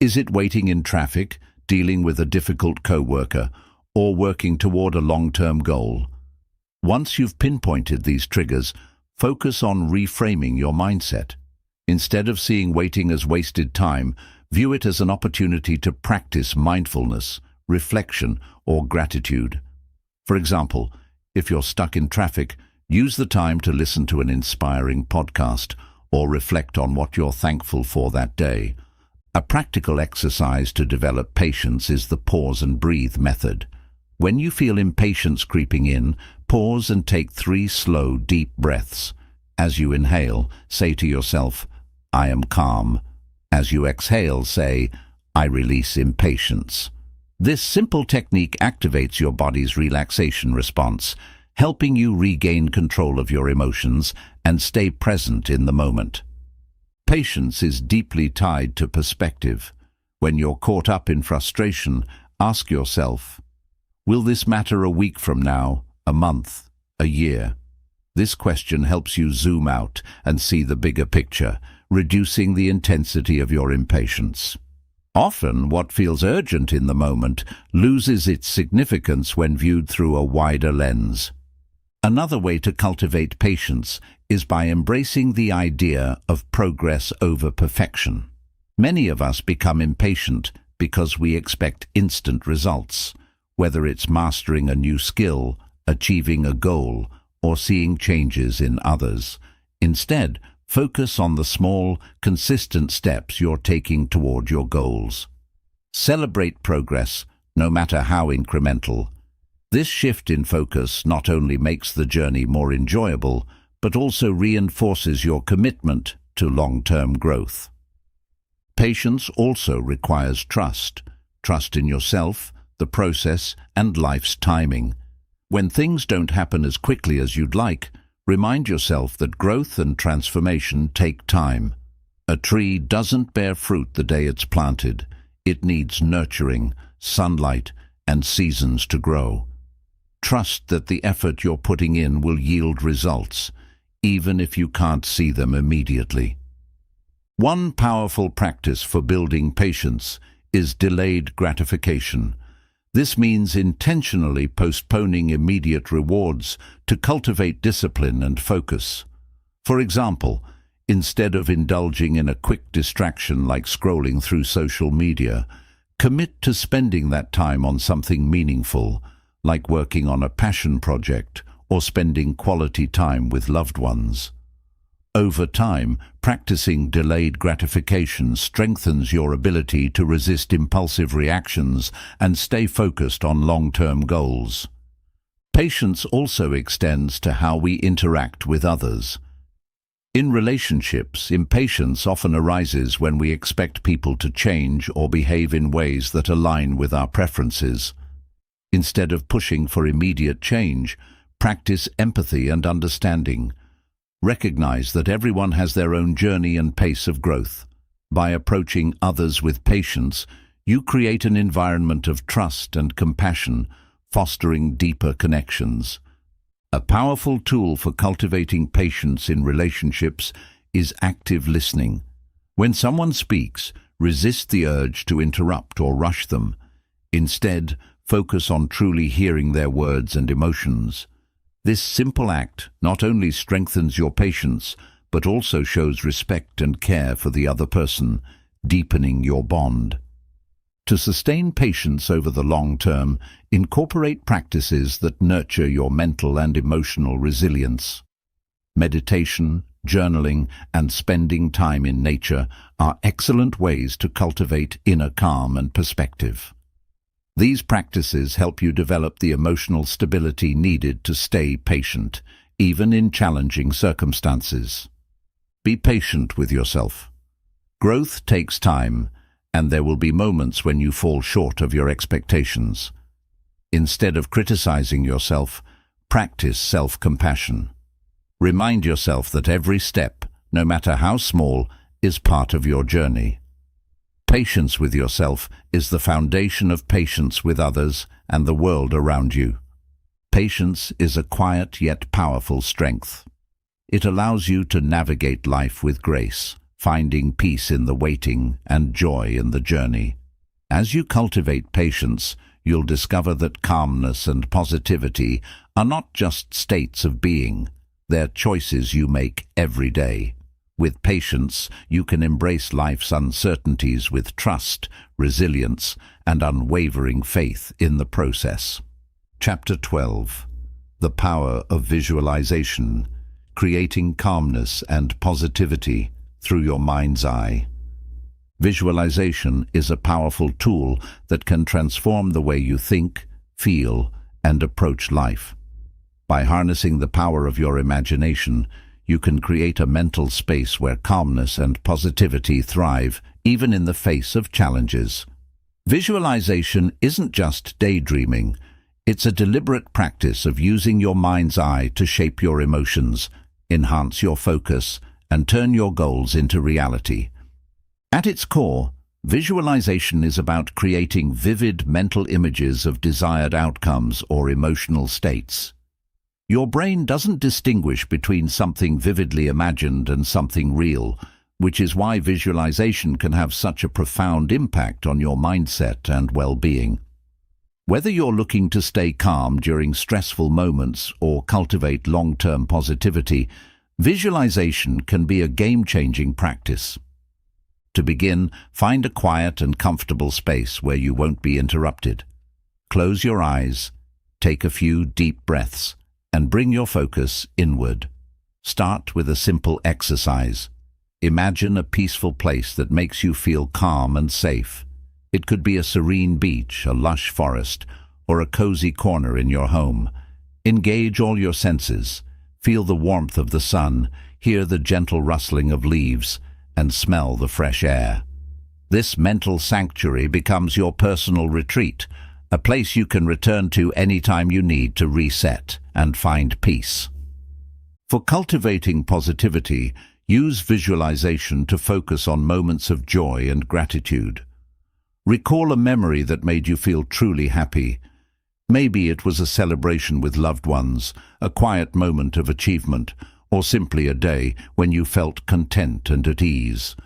Is it waiting in traffic, dealing with a difficult coworker, or working toward a long-term goal? Once you've pinpointed these triggers, focus on reframing your mindset. Instead of seeing waiting as wasted time, view it as an opportunity to practice mindfulness, reflection, or gratitude. For example, if you're stuck in traffic, use the time to listen to an inspiring podcast or reflect on what you're thankful for that day. A practical exercise to develop patience is the pause and breathe method. When you feel impatience creeping in, pause and take 3 slow, deep breaths. As you inhale, say to yourself, "I am calm." As you exhale, say, "I release impatience." This simple technique activates your body's relaxation response, helping you regain control of your emotions and stay present in the moment. Patience is deeply tied to perspective. When you're caught up in frustration, ask yourself, will this matter a week from now, a month, a year? This question helps you zoom out and see the bigger picture, reducing the intensity of your impatience. Often, what feels urgent in the moment loses its significance when viewed through a wider lens. Another way to cultivate patience is by embracing the idea of progress over perfection. Many of us become impatient because we expect instant results, whether it's mastering a new skill, achieving a goal, or seeing changes in others. Instead, focus on the small, consistent steps you're taking toward your goals. Celebrate progress, no matter how incremental. This shift in focus not only makes the journey more enjoyable, but also reinforces your commitment to long-term growth. Patience also requires trust. Trust in yourself, the process, and life's timing. When things don't happen as quickly as you'd like, remind yourself that growth and transformation take time. A tree doesn't bear fruit the day it's planted. It needs nurturing, sunlight, and seasons to grow. Trust that the effort you're putting in will yield results, even if you can't see them immediately. One powerful practice for building patience is delayed gratification. This means intentionally postponing immediate rewards to cultivate discipline and focus. For example, instead of indulging in a quick distraction like scrolling through social media, commit to spending that time on something meaningful, like working on a passion project or spending quality time with loved ones. Over time, practicing delayed gratification strengthens your ability to resist impulsive reactions and stay focused on long-term goals. Patience also extends to how we interact with others. In relationships, impatience often arises when we expect people to change or behave in ways that align with our preferences. Instead of pushing for immediate change, practice empathy and understanding. Recognize that everyone has their own journey and pace of growth. By approaching others with patience, you create an environment of trust and compassion, fostering deeper connections. A powerful tool for cultivating patience in relationships is active listening. When someone speaks, resist the urge to interrupt or rush them. Instead, focus on truly hearing their words and emotions. This simple act not only strengthens your patience, but also shows respect and care for the other person, deepening your bond. To sustain patience over the long term, incorporate practices that nurture your mental and emotional resilience. Meditation, journaling, and spending time in nature are excellent ways to cultivate inner calm and perspective. These practices help you develop the emotional stability needed to stay patient, even in challenging circumstances. Be patient with yourself. Growth takes time, and there will be moments when you fall short of your expectations. Instead of criticizing yourself, practice self-compassion. Remind yourself that every step, no matter how small, is part of your journey. Patience with yourself is the foundation of patience with others and the world around you. Patience is a quiet yet powerful strength. It allows you to navigate life with grace, finding peace in the waiting and joy in the journey. As you cultivate patience, you'll discover that calmness and positivity are not just states of being, they're choices you make every day. With patience, you can embrace life's uncertainties with trust, resilience, and unwavering faith in the process. Chapter 12. The Power of Visualization, Creating Calmness and Positivity Through Your Mind's Eye. Visualization is a powerful tool that can transform the way you think, feel, and approach life. By harnessing the power of your imagination, you can create a mental space where calmness and positivity thrive, even in the face of challenges. Visualization isn't just daydreaming. It's a deliberate practice of using your mind's eye to shape your emotions, enhance your focus, and turn your goals into reality. At its core, visualization is about creating vivid mental images of desired outcomes or emotional states. Your brain doesn't distinguish between something vividly imagined and something real, which is why visualization can have such a profound impact on your mindset and well-being. Whether you're looking to stay calm during stressful moments or cultivate long-term positivity, visualization can be a game-changing practice. To begin, find a quiet and comfortable space where you won't be interrupted. Close your eyes, take a few deep breaths, and bring your focus inward. Start with a simple exercise. Imagine a peaceful place that makes you feel calm and safe. It could be a serene beach, a lush forest, or a cozy corner in your home. Engage all your senses. Feel the warmth of the sun, hear the gentle rustling of leaves, and smell the fresh air. This mental sanctuary becomes your personal retreat, a place you can return to anytime you need to reset and find peace. For cultivating positivity, use visualization to focus on moments of joy and gratitude. Recall a memory that made you feel truly happy. Maybe it was a celebration with loved ones, a quiet moment of achievement, or simply a day when you felt content and at ease.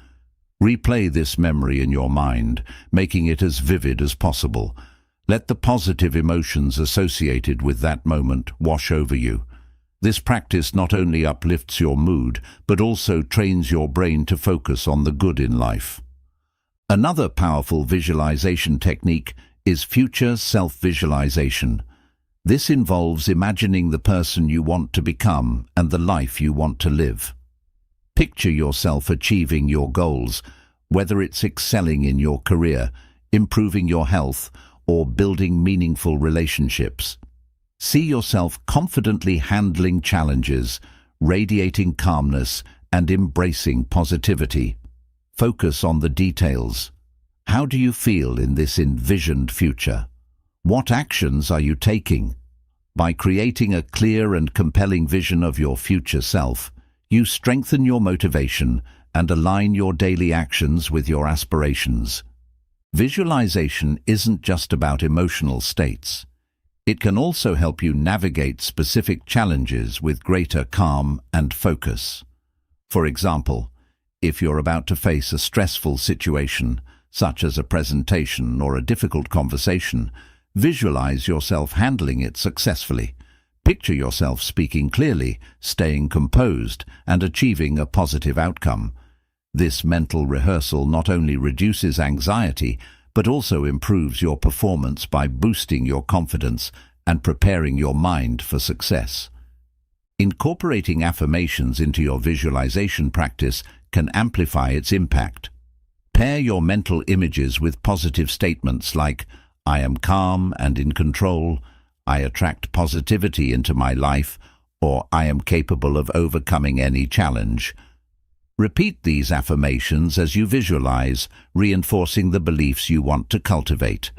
Replay this memory in your mind, making it as vivid as possible. Let the positive emotions associated with that moment wash over you. This practice not only uplifts your mood, but also trains your brain to focus on the good in life. Another powerful visualization technique is future self-visualization. This involves imagining the person you want to become and the life you want to live. Picture yourself achieving your goals, whether it's excelling in your career, improving your health, or building meaningful relationships. See yourself confidently handling challenges, radiating calmness, and embracing positivity. Focus on the details. How do you feel in this envisioned future? What actions are you taking? By creating a clear and compelling vision of your future self, you strengthen your motivation and align your daily actions with your aspirations. Visualization isn't just about emotional states. It can also help you navigate specific challenges with greater calm and focus. For example, if you're about to face a stressful situation, such as a presentation or a difficult conversation, visualize yourself handling it successfully. Picture yourself speaking clearly, staying composed, and achieving a positive outcome. This mental rehearsal not only reduces anxiety, but also improves your performance by boosting your confidence and preparing your mind for success. Incorporating affirmations into your visualization practice can amplify its impact. Pair your mental images with positive statements like, "I am calm and in control," "I attract positivity into my life," or "I am capable of overcoming any challenge." Repeat these affirmations as you visualize, reinforcing the beliefs you want to cultivate.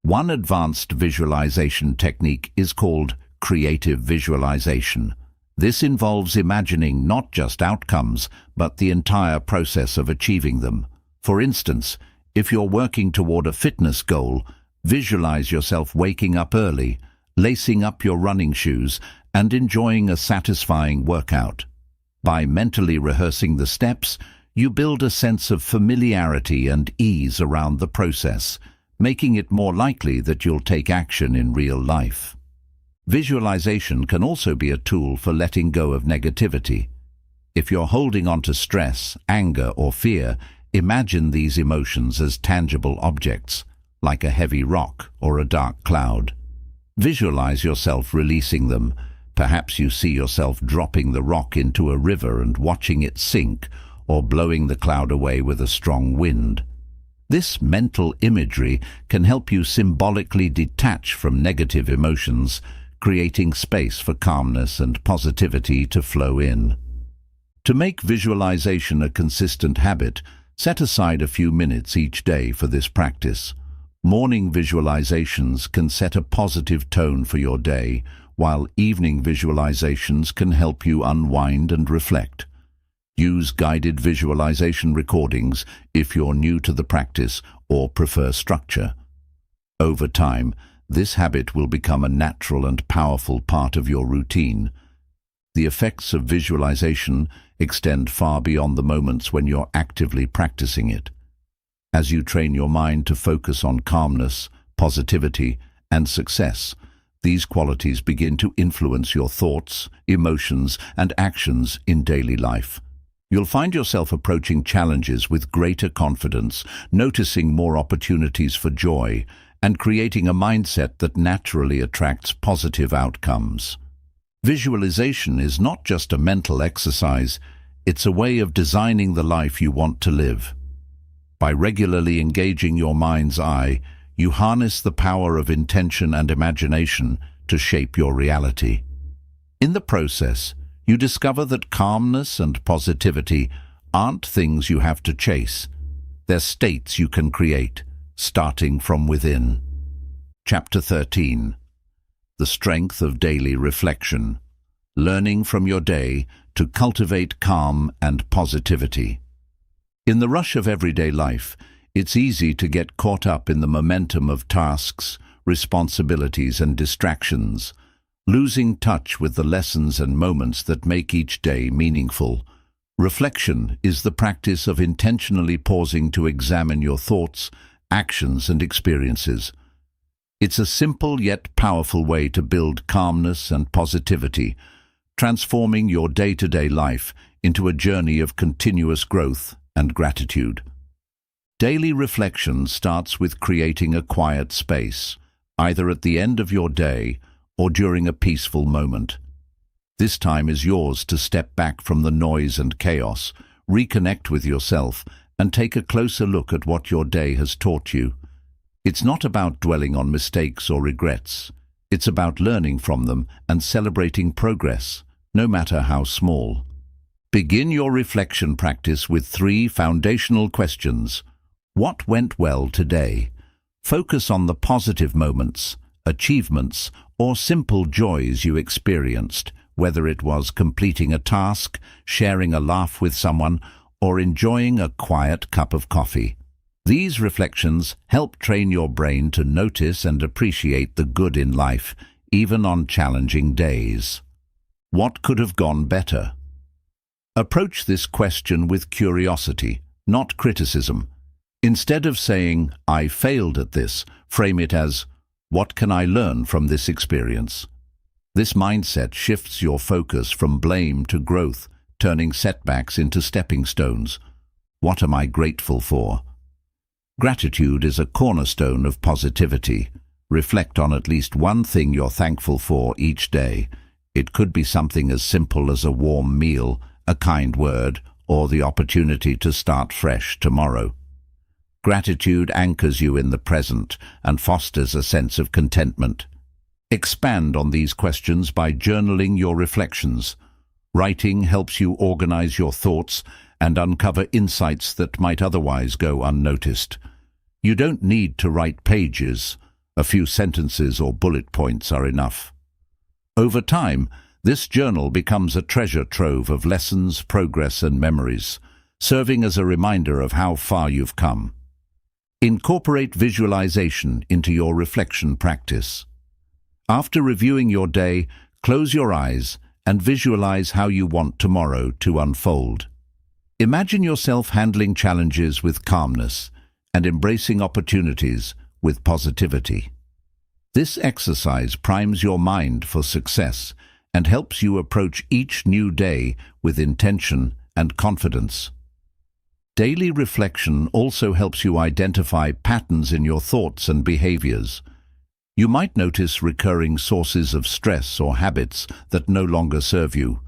One advanced visualization technique is called creative visualization. This involves imagining not just outcomes, but the entire process of achieving them. For instance, if you're working toward a fitness goal, visualize yourself waking up early, lacing up your running shoes, and enjoying a satisfying workout. By mentally rehearsing the steps, you build a sense of familiarity and ease around the process, making it more likely that you'll take action in real life. Visualization can also be a tool for letting go of negativity. If you're holding on to stress, anger, or fear, imagine these emotions as tangible objects, like a heavy rock or a dark cloud. Visualize yourself releasing them. Perhaps you see yourself dropping the rock into a river and watching it sink, or blowing the cloud away with a strong wind. This mental imagery can help you symbolically detach from negative emotions, creating space for calmness and positivity to flow in. To make visualization a consistent habit, set aside a few minutes each day for this practice. Morning visualizations can set a positive tone for your day, while evening visualizations can help you unwind and reflect. Use guided visualization recordings if you're new to the practice or prefer structure. Over time, this habit will become a natural and powerful part of your routine. The effects of visualization extend far beyond the moments when you're actively practicing it. As you train your mind to focus on calmness, positivity, and success, these qualities begin to influence your thoughts, emotions, and actions in daily life. You'll find yourself approaching challenges with greater confidence, noticing more opportunities for joy, and creating a mindset that naturally attracts positive outcomes. Visualization is not just a mental exercise, it's a way of designing the life you want to live. By regularly engaging your mind's eye, you harness the power of intention and imagination to shape your reality. In the process, you discover that calmness and positivity aren't things you have to chase. They're states you can create, starting from within. Chapter 13. The Strength of Daily Reflection. Learning from your day to cultivate calm and positivity. In the rush of everyday life, it's easy to get caught up in the momentum of tasks, responsibilities, and distractions, losing touch with the lessons and moments that make each day meaningful. Reflection is the practice of intentionally pausing to examine your thoughts, actions, and experiences. It's a simple yet powerful way to build calmness and positivity, transforming your day-to-day life into a journey of continuous growth and gratitude. Daily reflection starts with creating a quiet space, either at the end of your day or during a peaceful moment. This time is yours to step back from the noise and chaos, reconnect with yourself, and take a closer look at what your day has taught you. It's not about dwelling on mistakes or regrets. It's about learning from them and celebrating progress, no matter how small. Begin your reflection practice with 3 foundational questions. What went well today? Focus on the positive moments, achievements, or simple joys you experienced, whether it was completing a task, sharing a laugh with someone, or enjoying a quiet cup of coffee. These reflections help train your brain to notice and appreciate the good in life, even on challenging days. What could have gone better? Approach this question with curiosity, not criticism. Instead of saying, "I failed at this," frame it as, "What can I learn from this experience?" This mindset shifts your focus from blame to growth, turning setbacks into stepping stones. What am I grateful for? Gratitude is a cornerstone of positivity. Reflect on at least one thing you're thankful for each day. It could be something as simple as a warm meal, a kind word, or the opportunity to start fresh tomorrow. Gratitude anchors you in the present and fosters a sense of contentment. Expand on these questions by journaling your reflections. Writing helps you organize your thoughts and uncover insights that might otherwise go unnoticed. You don't need to write pages. A few sentences or bullet points are enough. Over time, this journal becomes a treasure trove of lessons, progress, and memories, serving as a reminder of how far you've come. Incorporate visualization into your reflection practice. After reviewing your day, close your eyes and visualize how you want tomorrow to unfold. Imagine yourself handling challenges with calmness and embracing opportunities with positivity. This exercise primes your mind for success and helps you approach each new day with intention and confidence. Daily reflection also helps you identify patterns in your thoughts and behaviors. You might notice recurring sources of stress or habits that no longer serve you.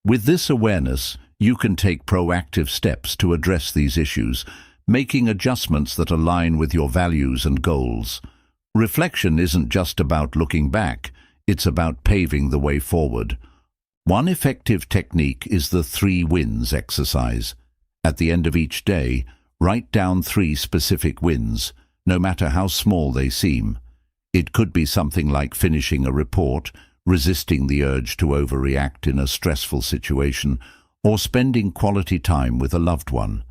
With this awareness, you can take proactive steps to address these issues, making adjustments that align with your values and goals. Reflection isn't just about looking back, it's about paving the way forward. One effective technique is the 3 wins exercise. At the end of each day, write down 3 specific wins, no matter how small they seem. It could be something like finishing a report, resisting the urge to overreact in a stressful situation, or spending quality time with a loved one.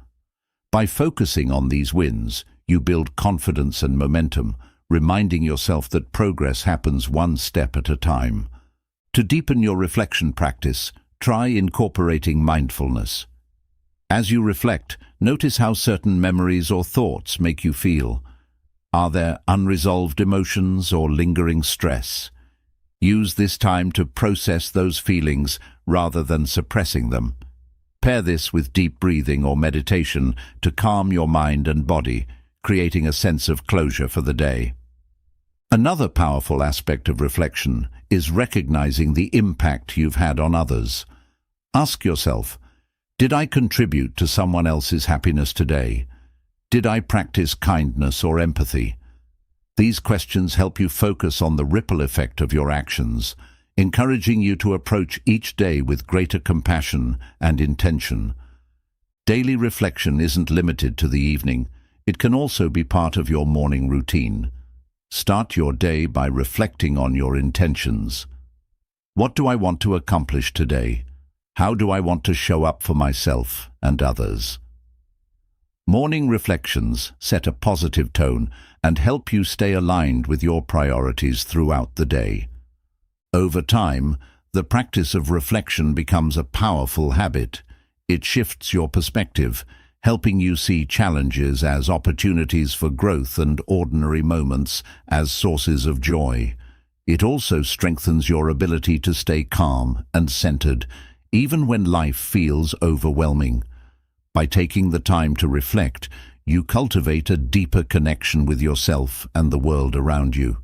By focusing on these wins, you build confidence and momentum, reminding yourself that progress happens one step at a time. To deepen your reflection practice, try incorporating mindfulness. As you reflect, notice how certain memories or thoughts make you feel. Are there unresolved emotions or lingering stress? Use this time to process those feelings rather than suppressing them. Pair this with deep breathing or meditation to calm your mind and body, creating a sense of closure for the day. Another powerful aspect of reflection is recognizing the impact you've had on others. Ask yourself, did I contribute to someone else's happiness today? Did I practice kindness or empathy? These questions help you focus on the ripple effect of your actions, encouraging you to approach each day with greater compassion and intention. Daily reflection isn't limited to the evening. It can also be part of your morning routine. Start your day by reflecting on your intentions. What do I want to accomplish today? How do I want to show up for myself and others? Morning reflections set a positive tone and help you stay aligned with your priorities throughout the day. Over time, the practice of reflection becomes a powerful habit. It shifts your perspective, helping you see challenges as opportunities for growth and ordinary moments as sources of joy. It also strengthens your ability to stay calm and centered, even when life feels overwhelming. By taking the time to reflect, you cultivate a deeper connection with yourself and the world around you.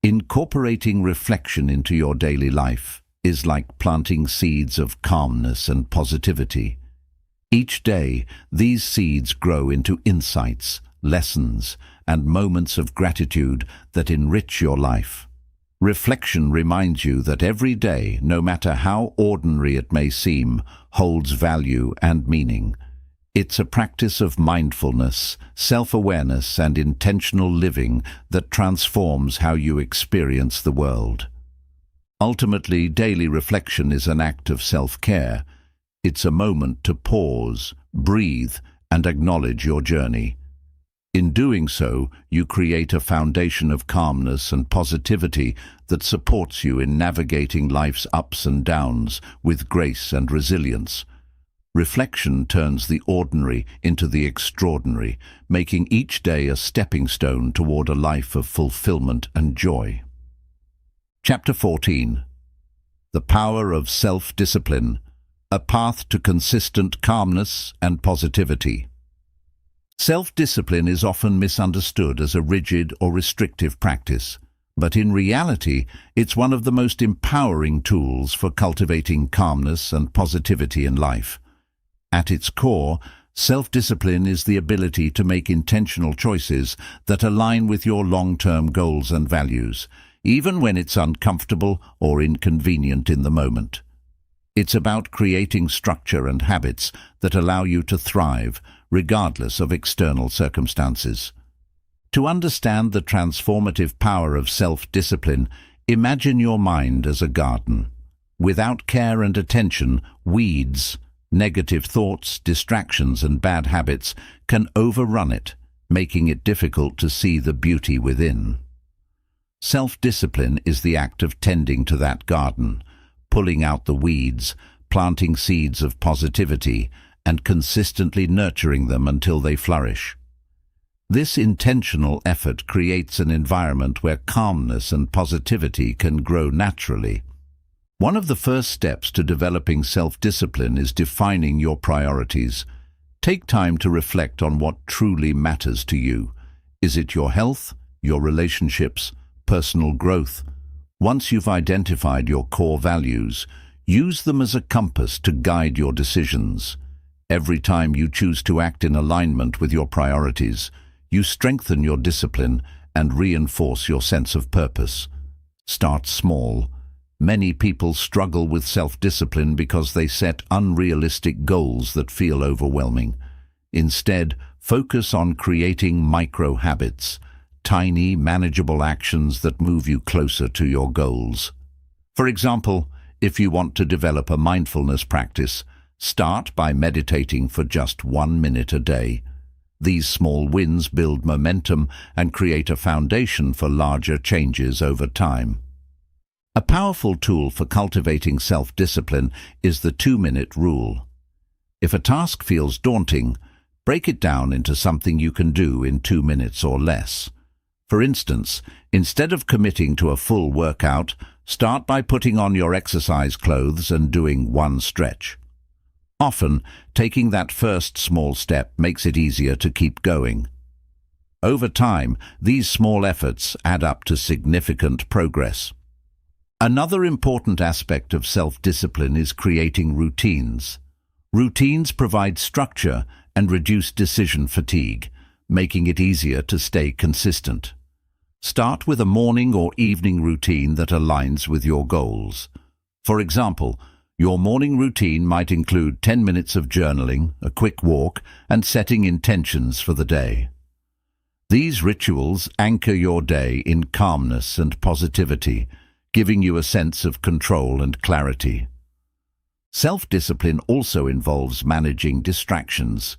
Incorporating reflection into your daily life is like planting seeds of calmness and positivity. Each day, these seeds grow into insights, lessons, and moments of gratitude that enrich your life. Reflection reminds you that every day, no matter how ordinary it may seem, holds value and meaning. It's a practice of mindfulness, self-awareness, and intentional living that transforms how you experience the world. Ultimately, daily reflection is an act of self-care. It's a moment to pause, breathe, and acknowledge your journey. In doing so, you create a foundation of calmness and positivity that supports you in navigating life's ups and downs with grace and resilience. Reflection turns the ordinary into the extraordinary, making each day a stepping stone toward a life of fulfillment and joy. Chapter 14. The Power of Self-Discipline, a Path to Consistent Calmness and Positivity. Self-discipline is often misunderstood as a rigid or restrictive practice, but in reality, it's one of the most empowering tools for cultivating calmness and positivity in life. At its core, self-discipline is the ability to make intentional choices that align with your long-term goals and values, even when it's uncomfortable or inconvenient in the moment. It's about creating structure and habits that allow you to thrive, regardless of external circumstances. To understand the transformative power of self-discipline, imagine your mind as a garden. Without care and attention, weeds, negative thoughts, distractions, and bad habits can overrun it, making it difficult to see the beauty within. Self-discipline is the act of tending to that garden, pulling out the weeds, planting seeds of positivity, and consistently nurturing them until they flourish. This intentional effort creates an environment where calmness and positivity can grow naturally. One of the first steps to developing self-discipline is defining your priorities. Take time to reflect on what truly matters to you. Is it your health, your relationships, personal growth? Once you've identified your core values, use them as a compass to guide your decisions. Every time you choose to act in alignment with your priorities, you strengthen your discipline and reinforce your sense of purpose. Start small. Many people struggle with self-discipline because they set unrealistic goals that feel overwhelming. Instead, focus on creating micro-habits, tiny, manageable actions that move you closer to your goals. For example, if you want to develop a mindfulness practice, start by meditating for just 1 minute a day. These small wins build momentum and create a foundation for larger changes over time. A powerful tool for cultivating self-discipline is the 2-minute rule. If a task feels daunting, break it down into something you can do in 2 minutes or less. For instance, instead of committing to a full workout, start by putting on your exercise clothes and doing 1 stretch. Often, taking that first small step makes it easier to keep going. Over time, these small efforts add up to significant progress. Another important aspect of self-discipline is creating routines. Routines provide structure and reduce decision fatigue, making it easier to stay consistent. Start with a morning or evening routine that aligns with your goals. For example, your morning routine might include 10 minutes of journaling, a quick walk, and setting intentions for the day. These rituals anchor your day in calmness and positivity, giving you a sense of control and clarity. Self-discipline also involves managing distractions.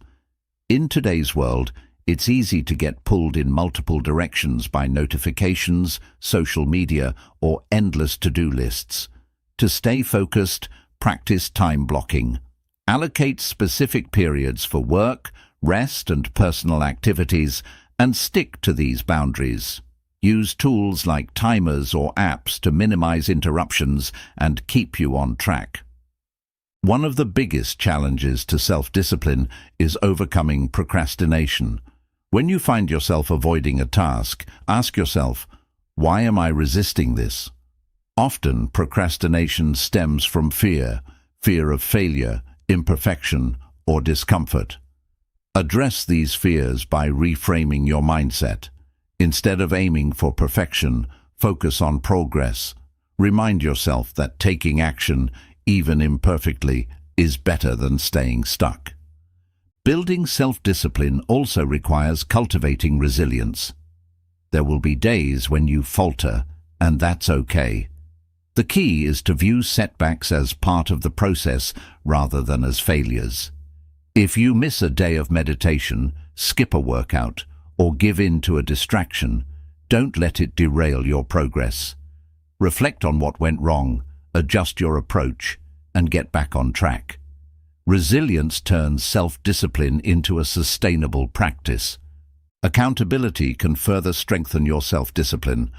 In today's world, it's easy to get pulled in multiple directions by notifications, social media, or endless to-do lists. To stay focused, practice time blocking. Allocate specific periods for work, rest, and personal activities, and stick to these boundaries. Use tools like timers or apps to minimize interruptions and keep you on track. One of the biggest challenges to self-discipline is overcoming procrastination. When you find yourself avoiding a task, ask yourself, why am I resisting this? Often, procrastination stems from fear of failure, imperfection, or discomfort. Address these fears by reframing your mindset. Instead of aiming for perfection, focus on progress. Remind yourself that taking action, even imperfectly, is better than staying stuck. Building self-discipline also requires cultivating resilience. There will be days when you falter, and that's okay. The key is to view setbacks as part of the process rather than as failures. If you miss a day of meditation, skip a workout, or give in to a distraction, don't let it derail your progress. Reflect on what went wrong, adjust your approach, and get back on track. Resilience turns self-discipline into a sustainable practice. Accountability can further strengthen your self-discipline.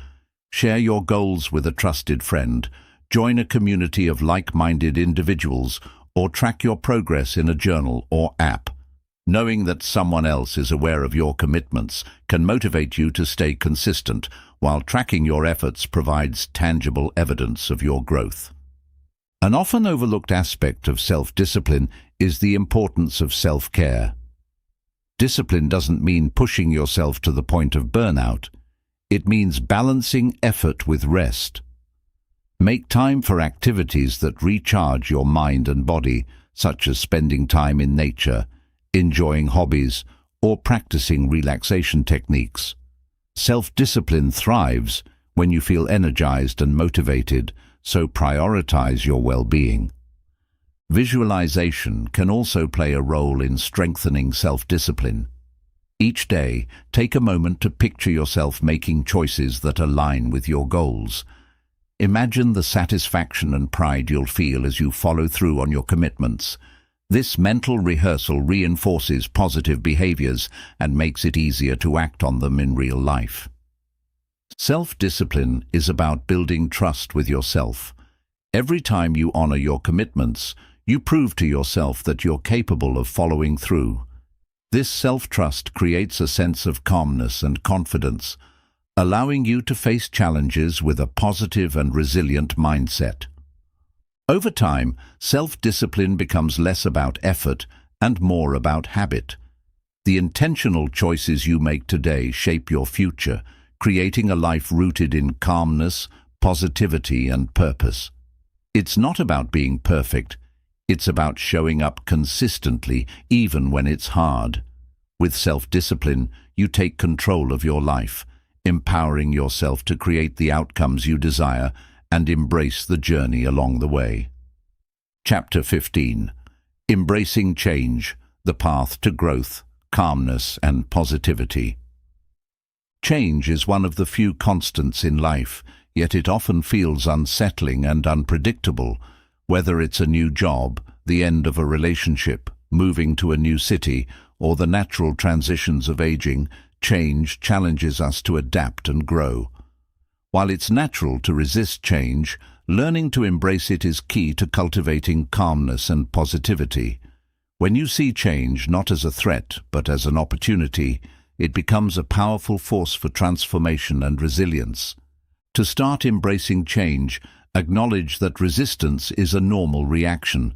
Share your goals with a trusted friend, join a community of like-minded individuals, or track your progress in a journal or app. Knowing that someone else is aware of your commitments can motivate you to stay consistent, while tracking your efforts provides tangible evidence of your growth. An often overlooked aspect of self-discipline is the importance of self-care. Discipline doesn't mean pushing yourself to the point of burnout. It means balancing effort with rest. Make time for activities that recharge your mind and body, such as spending time in nature, enjoying hobbies, or practicing relaxation techniques. Self-discipline thrives when you feel energized and motivated, so prioritize your well-being. Visualization can also play a role in strengthening self-discipline. Each day, take a moment to picture yourself making choices that align with your goals. Imagine the satisfaction and pride you'll feel as you follow through on your commitments. This mental rehearsal reinforces positive behaviors and makes it easier to act on them in real life. Self-discipline is about building trust with yourself. Every time you honor your commitments, you prove to yourself that you're capable of following through. This self-trust creates a sense of calmness and confidence, allowing you to face challenges with a positive and resilient mindset. Over time, self-discipline becomes less about effort and more about habit. The intentional choices you make today shape your future, creating a life rooted in calmness, positivity, and purpose. It's not about being perfect. It's about showing up consistently, even when it's hard. With self-discipline, you take control of your life, empowering yourself to create the outcomes you desire and embrace the journey along the way. Chapter 15. Embracing Change, the Path to Growth, Calmness, and Positivity. Change is one of the few constants in life, yet it often feels unsettling and unpredictable. Whether it's a new job, the end of a relationship, moving to a new city, or the natural transitions of aging, change challenges us to adapt and grow. While it's natural to resist change, learning to embrace it is key to cultivating calmness and positivity. When you see change not as a threat but as an opportunity, it becomes a powerful force for transformation and resilience. To start embracing change, acknowledge that resistance is a normal reaction.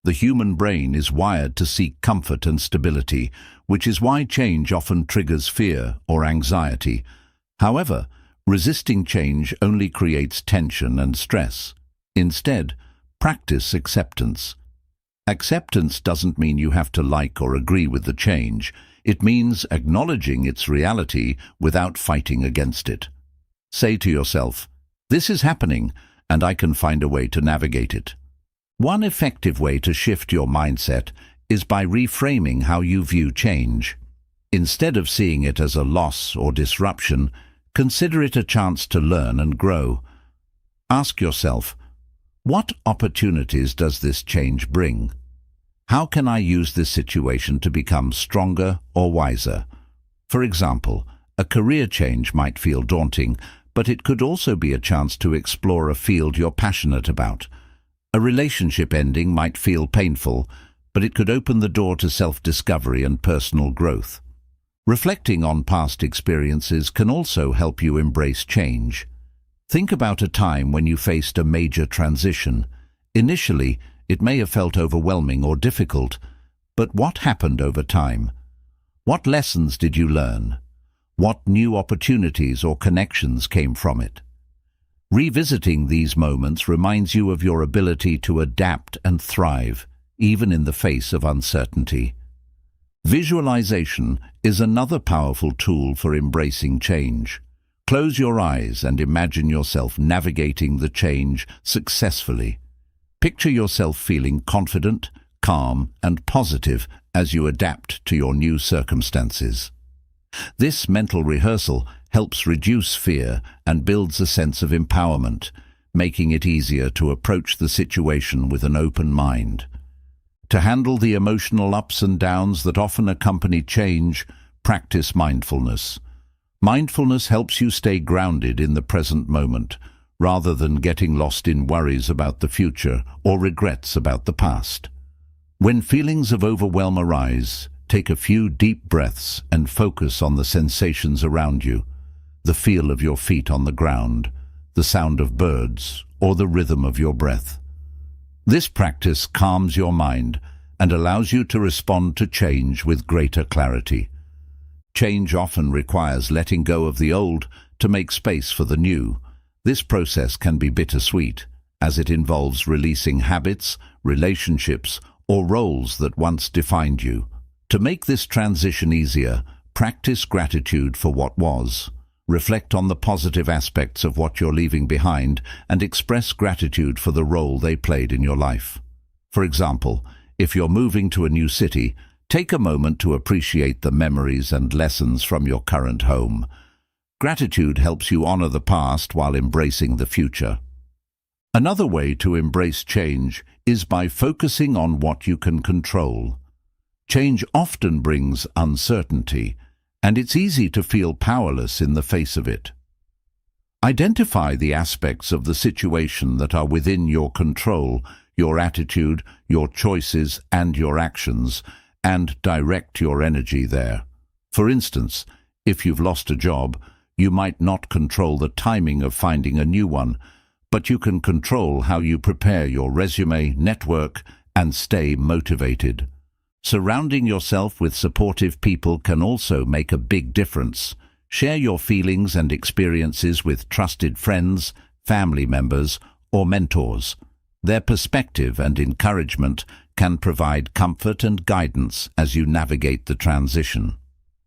The human brain is wired to seek comfort and stability, which is why change often triggers fear or anxiety. However, resisting change only creates tension and stress. Instead, practice acceptance. Acceptance doesn't mean you have to like or agree with the change. It means acknowledging its reality without fighting against it. Say to yourself, "This is happening, and I can find a way to navigate it." One effective way to shift your mindset is by reframing how you view change. Instead of seeing it as a loss or disruption, consider it a chance to learn and grow. Ask yourself, what opportunities does this change bring? How can I use this situation to become stronger or wiser? For example, a career change might feel daunting, but it could also be a chance to explore a field you're passionate about. A relationship ending might feel painful, but it could open the door to self-discovery and personal growth. Reflecting on past experiences can also help you embrace change. Think about a time when you faced a major transition. Initially, it may have felt overwhelming or difficult, but what happened over time? What lessons did you learn? What new opportunities or connections came from it? Revisiting these moments reminds you of your ability to adapt and thrive, even in the face of uncertainty. Visualization is another powerful tool for embracing change. Close your eyes and imagine yourself navigating the change successfully. Picture yourself feeling confident, calm, and positive as you adapt to your new circumstances. This mental rehearsal helps reduce fear and builds a sense of empowerment, making it easier to approach the situation with an open mind. To handle the emotional ups and downs that often accompany change, practice mindfulness. Mindfulness helps you stay grounded in the present moment, rather than getting lost in worries about the future or regrets about the past. When feelings of overwhelm arise, take a few deep breaths and focus on the sensations around you, the feel of your feet on the ground, the sound of birds, or the rhythm of your breath. This practice calms your mind and allows you to respond to change with greater clarity. Change often requires letting go of the old to make space for the new. This process can be bittersweet, as it involves releasing habits, relationships, or roles that once defined you. To make this transition easier, practice gratitude for what was. Reflect on the positive aspects of what you're leaving behind and express gratitude for the role they played in your life. For example, if you're moving to a new city, take a moment to appreciate the memories and lessons from your current home. Gratitude helps you honor the past while embracing the future. Another way to embrace change is by focusing on what you can control. Change often brings uncertainty, and it's easy to feel powerless in the face of it. Identify the aspects of the situation that are within your control, your attitude, your choices, and your actions, and direct your energy there. For instance, if you've lost a job, you might not control the timing of finding a new one, but you can control how you prepare your resume, network, and stay motivated. Surrounding yourself with supportive people can also make a big difference. Share your feelings and experiences with trusted friends, family members, or mentors. Their perspective and encouragement can provide comfort and guidance as you navigate the transition.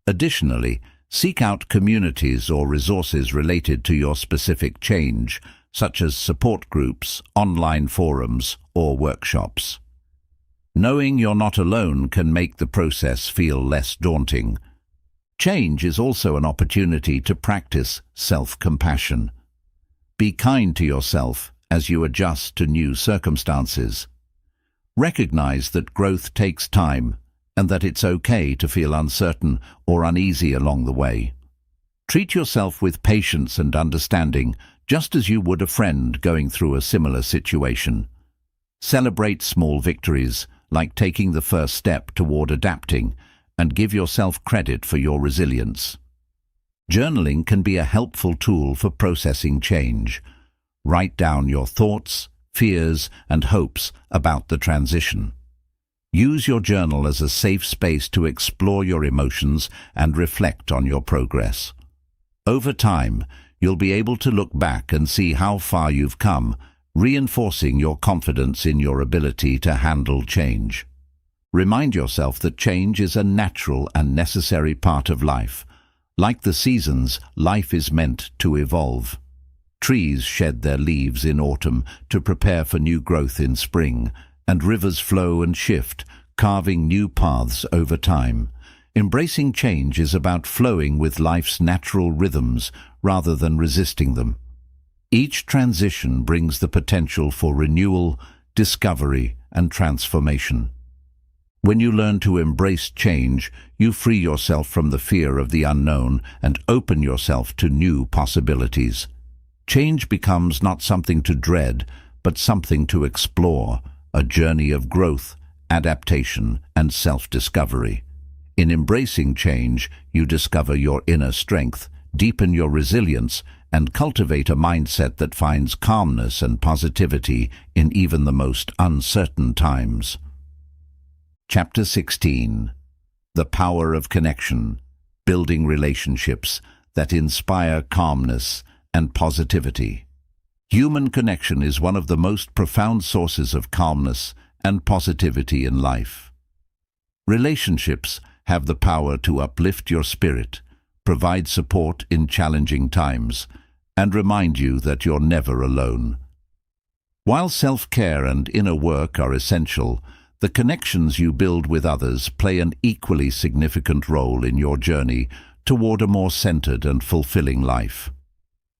Additionally, seek out communities or resources related to your specific change, such as support groups, online forums, or workshops. Knowing you're not alone can make the process feel less daunting. Change is also an opportunity to practice self-compassion. Be kind to yourself as you adjust to new circumstances. Recognize that growth takes time and that it's okay to feel uncertain or uneasy along the way. Treat yourself with patience and understanding, just as you would a friend going through a similar situation. Celebrate small victories, like taking the first step toward adapting, and give yourself credit for your resilience. Journaling can be a helpful tool for processing change. Write down your thoughts, fears, and hopes about the transition. Use your journal as a safe space to explore your emotions and reflect on your progress. Over time, you'll be able to look back and see how far you've come, reinforcing your confidence in your ability to handle change. Remind yourself that change is a natural and necessary part of life. Like the seasons, life is meant to evolve. Trees shed their leaves in autumn to prepare for new growth in spring, and rivers flow and shift, carving new paths over time. Embracing change is about flowing with life's natural rhythms rather than resisting them. Each transition brings the potential for renewal, discovery, and transformation. When you learn to embrace change, you free yourself from the fear of the unknown and open yourself to new possibilities. Change becomes not something to dread, but something to explore, a journey of growth, adaptation, and self-discovery. In embracing change, you discover your inner strength, deepen your resilience, and cultivate a mindset that finds calmness and positivity in even the most uncertain times. Chapter 16. The Power of Connection, Building Relationships that Inspire Calmness and Positivity. Human connection is one of the most profound sources of calmness and positivity in life. Relationships have the power to uplift your spirit, provide support in challenging times, and remind you that you're never alone. While self-care and inner work are essential, the connections you build with others play an equally significant role in your journey toward a more centered and fulfilling life.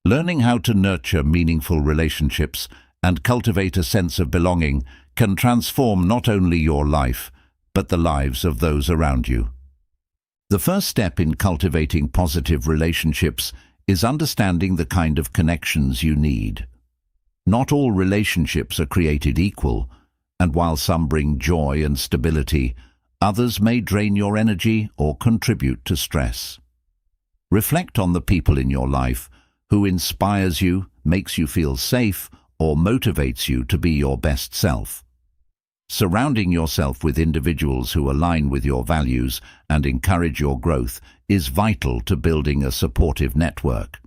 Learning how to nurture meaningful relationships and cultivate a sense of belonging can transform not only your life, but the lives of those around you. The first step in cultivating positive relationships is understanding the kind of connections you need. Not all relationships are created equal, and while some bring joy and stability, others may drain your energy or contribute to stress. Reflect on the people in your life who inspires you, makes you feel safe, or motivates you to be your best self. Surrounding yourself with individuals who align with your values and encourage your growth is vital to building a supportive network.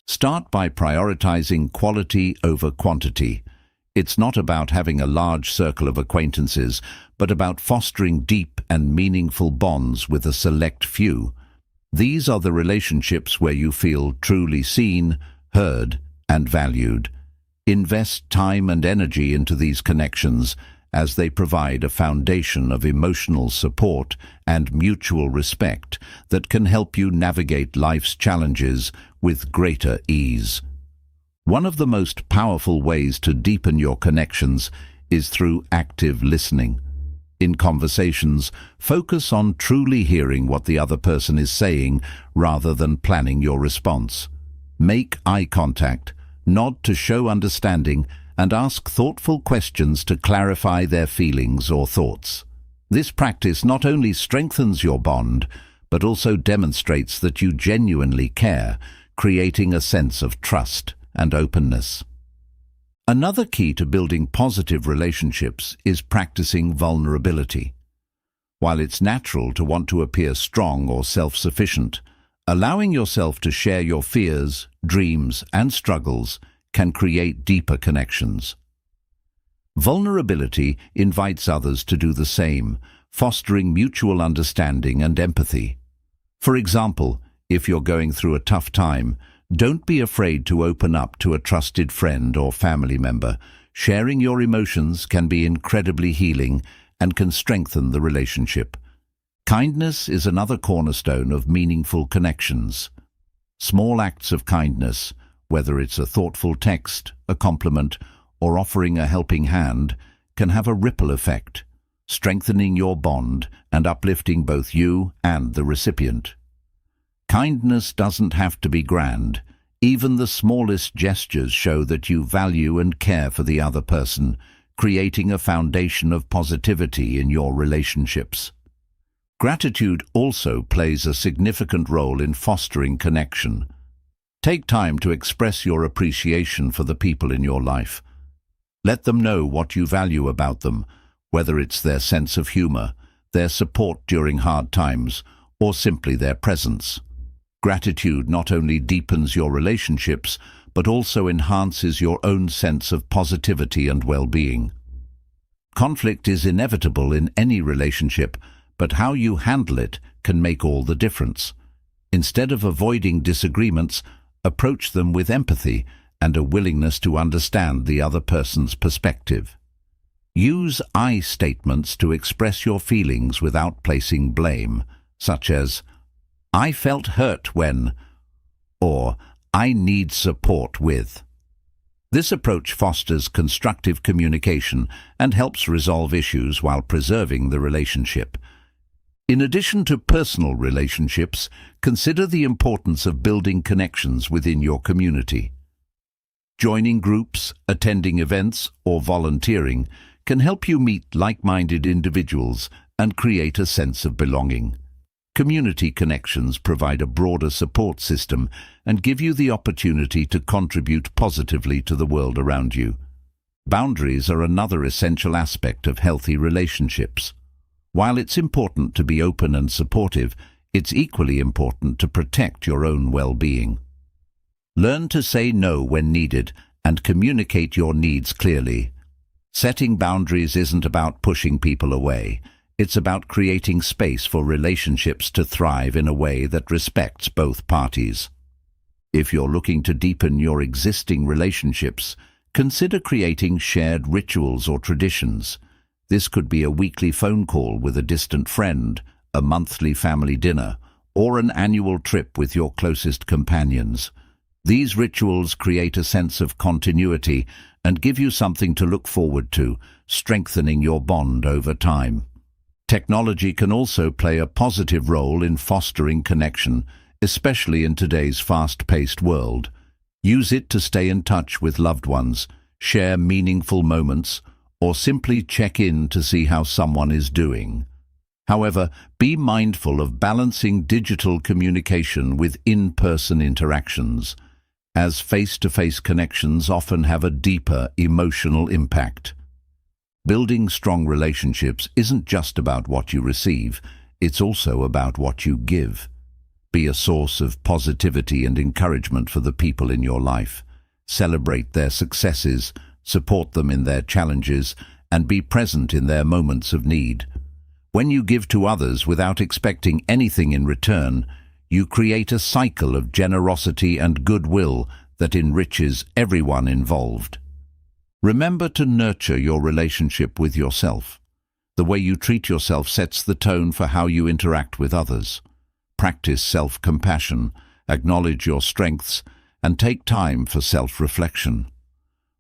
Start by prioritizing quality over quantity. It's not about having a large circle of acquaintances, but about fostering deep and meaningful bonds with a select few. These are the relationships where you feel truly seen, heard, and valued. Invest time and energy into these connections, as they provide a foundation of emotional support and mutual respect that can help you navigate life's challenges with greater ease. One of the most powerful ways to deepen your connections is through active listening. In conversations, focus on truly hearing what the other person is saying rather than planning your response. Make eye contact, nod to show understanding, and ask thoughtful questions to clarify their feelings or thoughts. This practice not only strengthens your bond, but also demonstrates that you genuinely care, creating a sense of trust and openness. Another key to building positive relationships is practicing vulnerability. While it's natural to want to appear strong or self-sufficient, allowing yourself to share your fears, dreams, and struggles can create deeper connections. Vulnerability invites others to do the same, fostering mutual understanding and empathy. For example, if you're going through a tough time, don't be afraid to open up to a trusted friend or family member. Sharing your emotions can be incredibly healing and can strengthen the relationship. Kindness is another cornerstone of meaningful connections. Small acts of kindness, whether it's a thoughtful text, a compliment, or offering a helping hand, can have a ripple effect, strengthening your bond and uplifting both you and the recipient. Kindness doesn't have to be grand. Even the smallest gestures show that you value and care for the other person, creating a foundation of positivity in your relationships. Gratitude also plays a significant role in fostering connection. Take time to express your appreciation for the people in your life. Let them know what you value about them, whether it's their sense of humor, their support during hard times, or simply their presence. Gratitude not only deepens your relationships, but also enhances your own sense of positivity and well-being. Conflict is inevitable in any relationship, but how you handle it can make all the difference. Instead of avoiding disagreements, approach them with empathy and a willingness to understand the other person's perspective. Use I statements to express your feelings without placing blame, such as, "I felt hurt when," or "I need support with." This approach fosters constructive communication and helps resolve issues while preserving the relationship. In addition to personal relationships, consider the importance of building connections within your community. Joining groups, attending events, or volunteering can help you meet like-minded individuals and create a sense of belonging. Community connections provide a broader support system and give you the opportunity to contribute positively to the world around you. Boundaries are another essential aspect of healthy relationships. While it's important to be open and supportive, it's equally important to protect your own well-being. Learn to say no when needed and communicate your needs clearly. Setting boundaries isn't about pushing people away. It's about creating space for relationships to thrive in a way that respects both parties. If you're looking to deepen your existing relationships, consider creating shared rituals or traditions. This could be a weekly phone call with a distant friend, a monthly family dinner, or an annual trip with your closest companions. These rituals create a sense of continuity and give you something to look forward to, strengthening your bond over time. Technology can also play a positive role in fostering connection, especially in today's fast-paced world. Use it to stay in touch with loved ones, share meaningful moments, or simply check in to see how someone is doing. However, be mindful of balancing digital communication with in-person interactions, as face-to-face connections often have a deeper emotional impact. Building strong relationships isn't just about what you receive, it's also about what you give. Be a source of positivity and encouragement for the people in your life. Celebrate their successes, support them in their challenges, and be present in their moments of need. When you give to others without expecting anything in return, you create a cycle of generosity and goodwill that enriches everyone involved. Remember to nurture your relationship with yourself. The way you treat yourself sets the tone for how you interact with others. Practice self-compassion, acknowledge your strengths, and take time for self-reflection.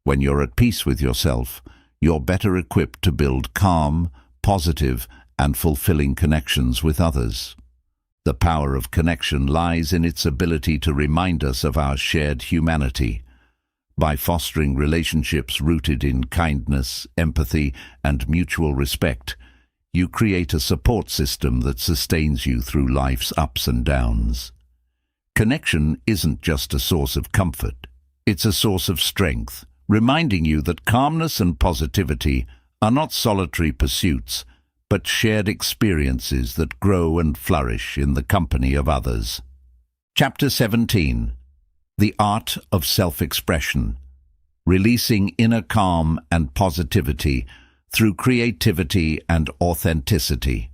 When you're at peace with yourself, you're better equipped to build calm, positive, and fulfilling connections with others. The power of connection lies in its ability to remind us of our shared humanity. By fostering relationships rooted in kindness, empathy, and mutual respect, you create a support system that sustains you through life's ups and downs. Connection isn't just a source of comfort, it's a source of strength, reminding you that calmness and positivity are not solitary pursuits, but shared experiences that grow and flourish in the company of others. Chapter 17. The Art of Self-Expression. Releasing inner calm and positivity through creativity and authenticity.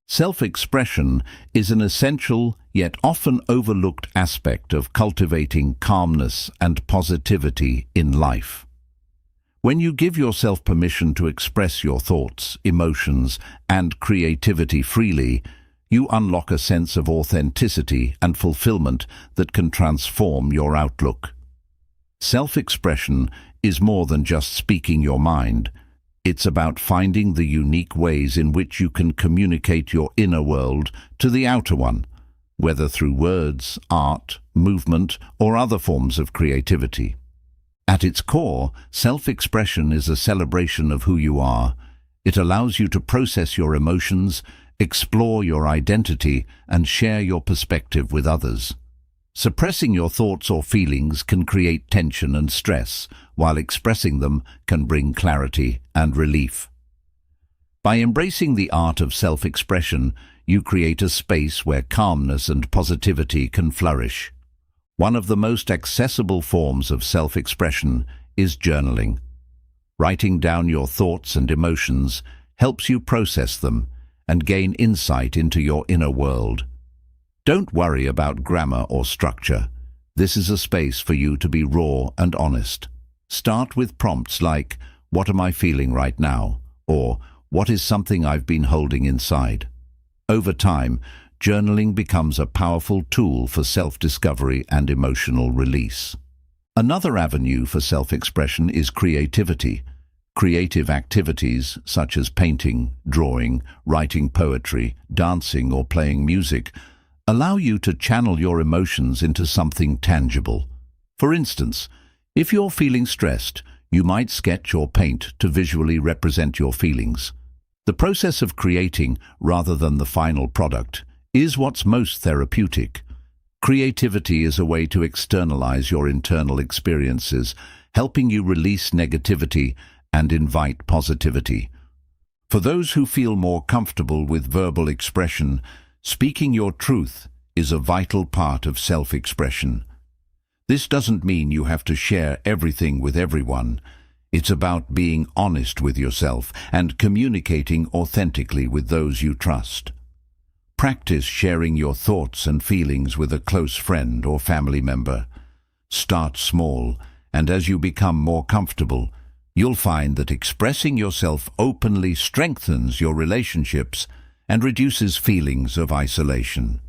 Self-expression is an essential yet often overlooked aspect of cultivating calmness and positivity in life. When you give yourself permission to express your thoughts, emotions, and creativity freely, you unlock a sense of authenticity and fulfillment that can transform your outlook. Self-expression is more than just speaking your mind. It's about finding the unique ways in which you can communicate your inner world to the outer one, whether through words, art, movement, or other forms of creativity. At its core, self-expression is a celebration of who you are. It allows you to process your emotions, explore your identity, and share your perspective with others. Suppressing your thoughts or feelings can create tension and stress, while expressing them can bring clarity and relief. By embracing the art of self-expression, you create a space where calmness and positivity can flourish. One of the most accessible forms of self-expression is journaling. Writing down your thoughts and emotions helps you process them and gain insight into your inner world. Don't worry about grammar or structure. This is a space for you to be raw and honest. Start with prompts like, "What am I feeling right now?" or "What is something I've been holding inside?" Over time, journaling becomes a powerful tool for self-discovery and emotional release. Another avenue for self-expression is creativity. Creative activities such as painting, drawing, writing poetry, dancing, or playing music allow you to channel your emotions into something tangible. For instance, if you're feeling stressed, you might sketch or paint to visually represent your feelings. The process of creating, rather than the final product, is what's most therapeutic. Creativity is a way to externalize your internal experiences, helping you release negativity and invite positivity. For those who feel more comfortable with verbal expression, speaking your truth is a vital part of self-expression. This doesn't mean you have to share everything with everyone. It's about being honest with yourself and communicating authentically with those you trust. Practice sharing your thoughts and feelings with a close friend or family member. Start small, and as you become more comfortable, you'll find that expressing yourself openly strengthens your relationships and reduces feelings of isolation.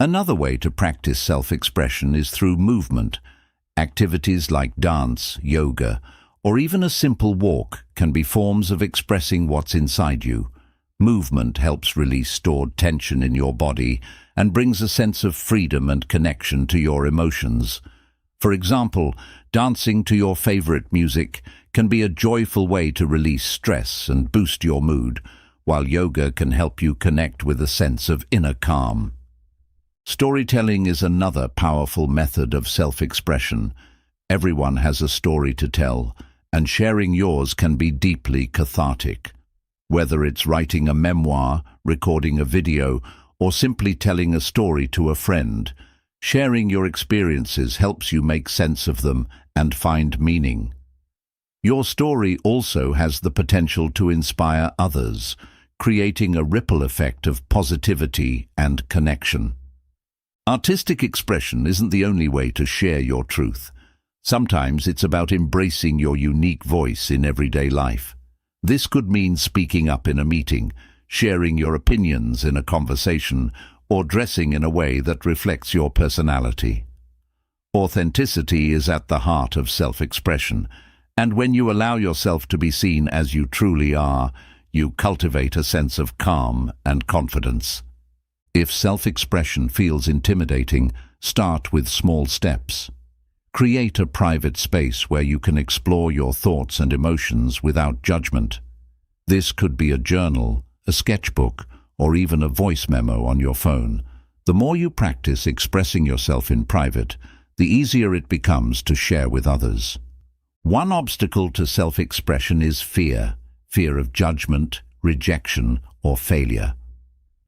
Another way to practice self-expression is through movement. Activities like dance, yoga, or even a simple walk can be forms of expressing what's inside you. Movement helps release stored tension in your body and brings a sense of freedom and connection to your emotions. For example, dancing to your favorite music can be a joyful way to release stress and boost your mood, while yoga can help you connect with a sense of inner calm. Storytelling is another powerful method of self-expression. Everyone has a story to tell, and sharing yours can be deeply cathartic. Whether it's writing a memoir, recording a video, or simply telling a story to a friend, sharing your experiences helps you make sense of them and find meaning. Your story also has the potential to inspire others, creating a ripple effect of positivity and connection. Artistic expression isn't the only way to share your truth. Sometimes it's about embracing your unique voice in everyday life. This could mean speaking up in a meeting, sharing your opinions in a conversation, or dressing in a way that reflects your personality. Authenticity is at the heart of self-expression, and when you allow yourself to be seen as you truly are, you cultivate a sense of calm and confidence. If self-expression feels intimidating, start with small steps. Create a private space where you can explore your thoughts and emotions without judgment. This could be a journal, a sketchbook, or even a voice memo on your phone. The more you practice expressing yourself in private, the easier it becomes to share with others. One obstacle to self-expression is fear. Fear of judgment, rejection, or failure.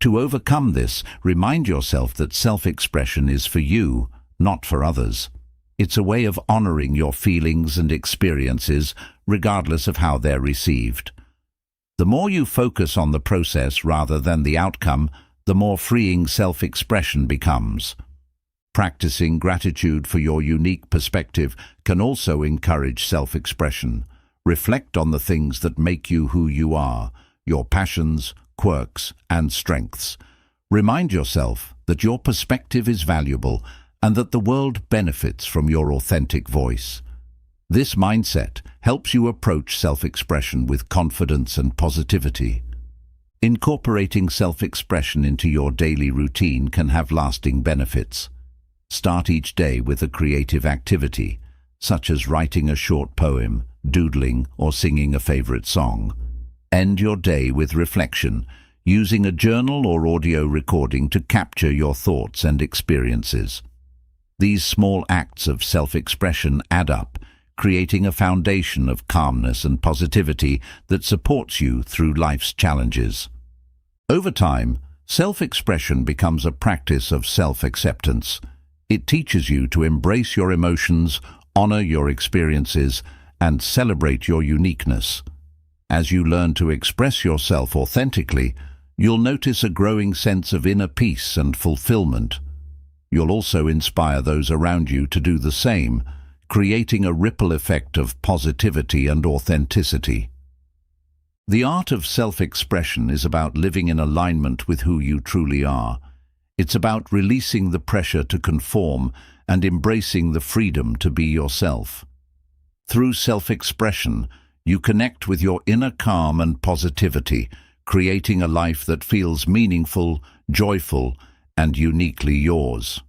To overcome this, remind yourself that self-expression is for you, not for others. It's a way of honoring your feelings and experiences, regardless of how they're received. The more you focus on the process rather than the outcome, the more freeing self-expression becomes. Practicing gratitude for your unique perspective can also encourage self-expression. Reflect on the things that make you who you are, your passions, quirks, and strengths. Remind yourself that your perspective is valuable and that the world benefits from your authentic voice. This mindset helps you approach self-expression with confidence and positivity. Incorporating self-expression into your daily routine can have lasting benefits. Start each day with a creative activity, such as writing a short poem, doodling, or singing a favorite song. End your day with reflection, using a journal or audio recording to capture your thoughts and experiences. These small acts of self-expression add up, creating a foundation of calmness and positivity that supports you through life's challenges. Over time, self-expression becomes a practice of self-acceptance. It teaches you to embrace your emotions, honor your experiences, and celebrate your uniqueness. As you learn to express yourself authentically, you'll notice a growing sense of inner peace and fulfillment. You'll also inspire those around you to do the same, creating a ripple effect of positivity and authenticity. The art of self-expression is about living in alignment with who you truly are. It's about releasing the pressure to conform and embracing the freedom to be yourself. Through self-expression, you connect with your inner calm and positivity, creating a life that feels meaningful, joyful, and uniquely yours.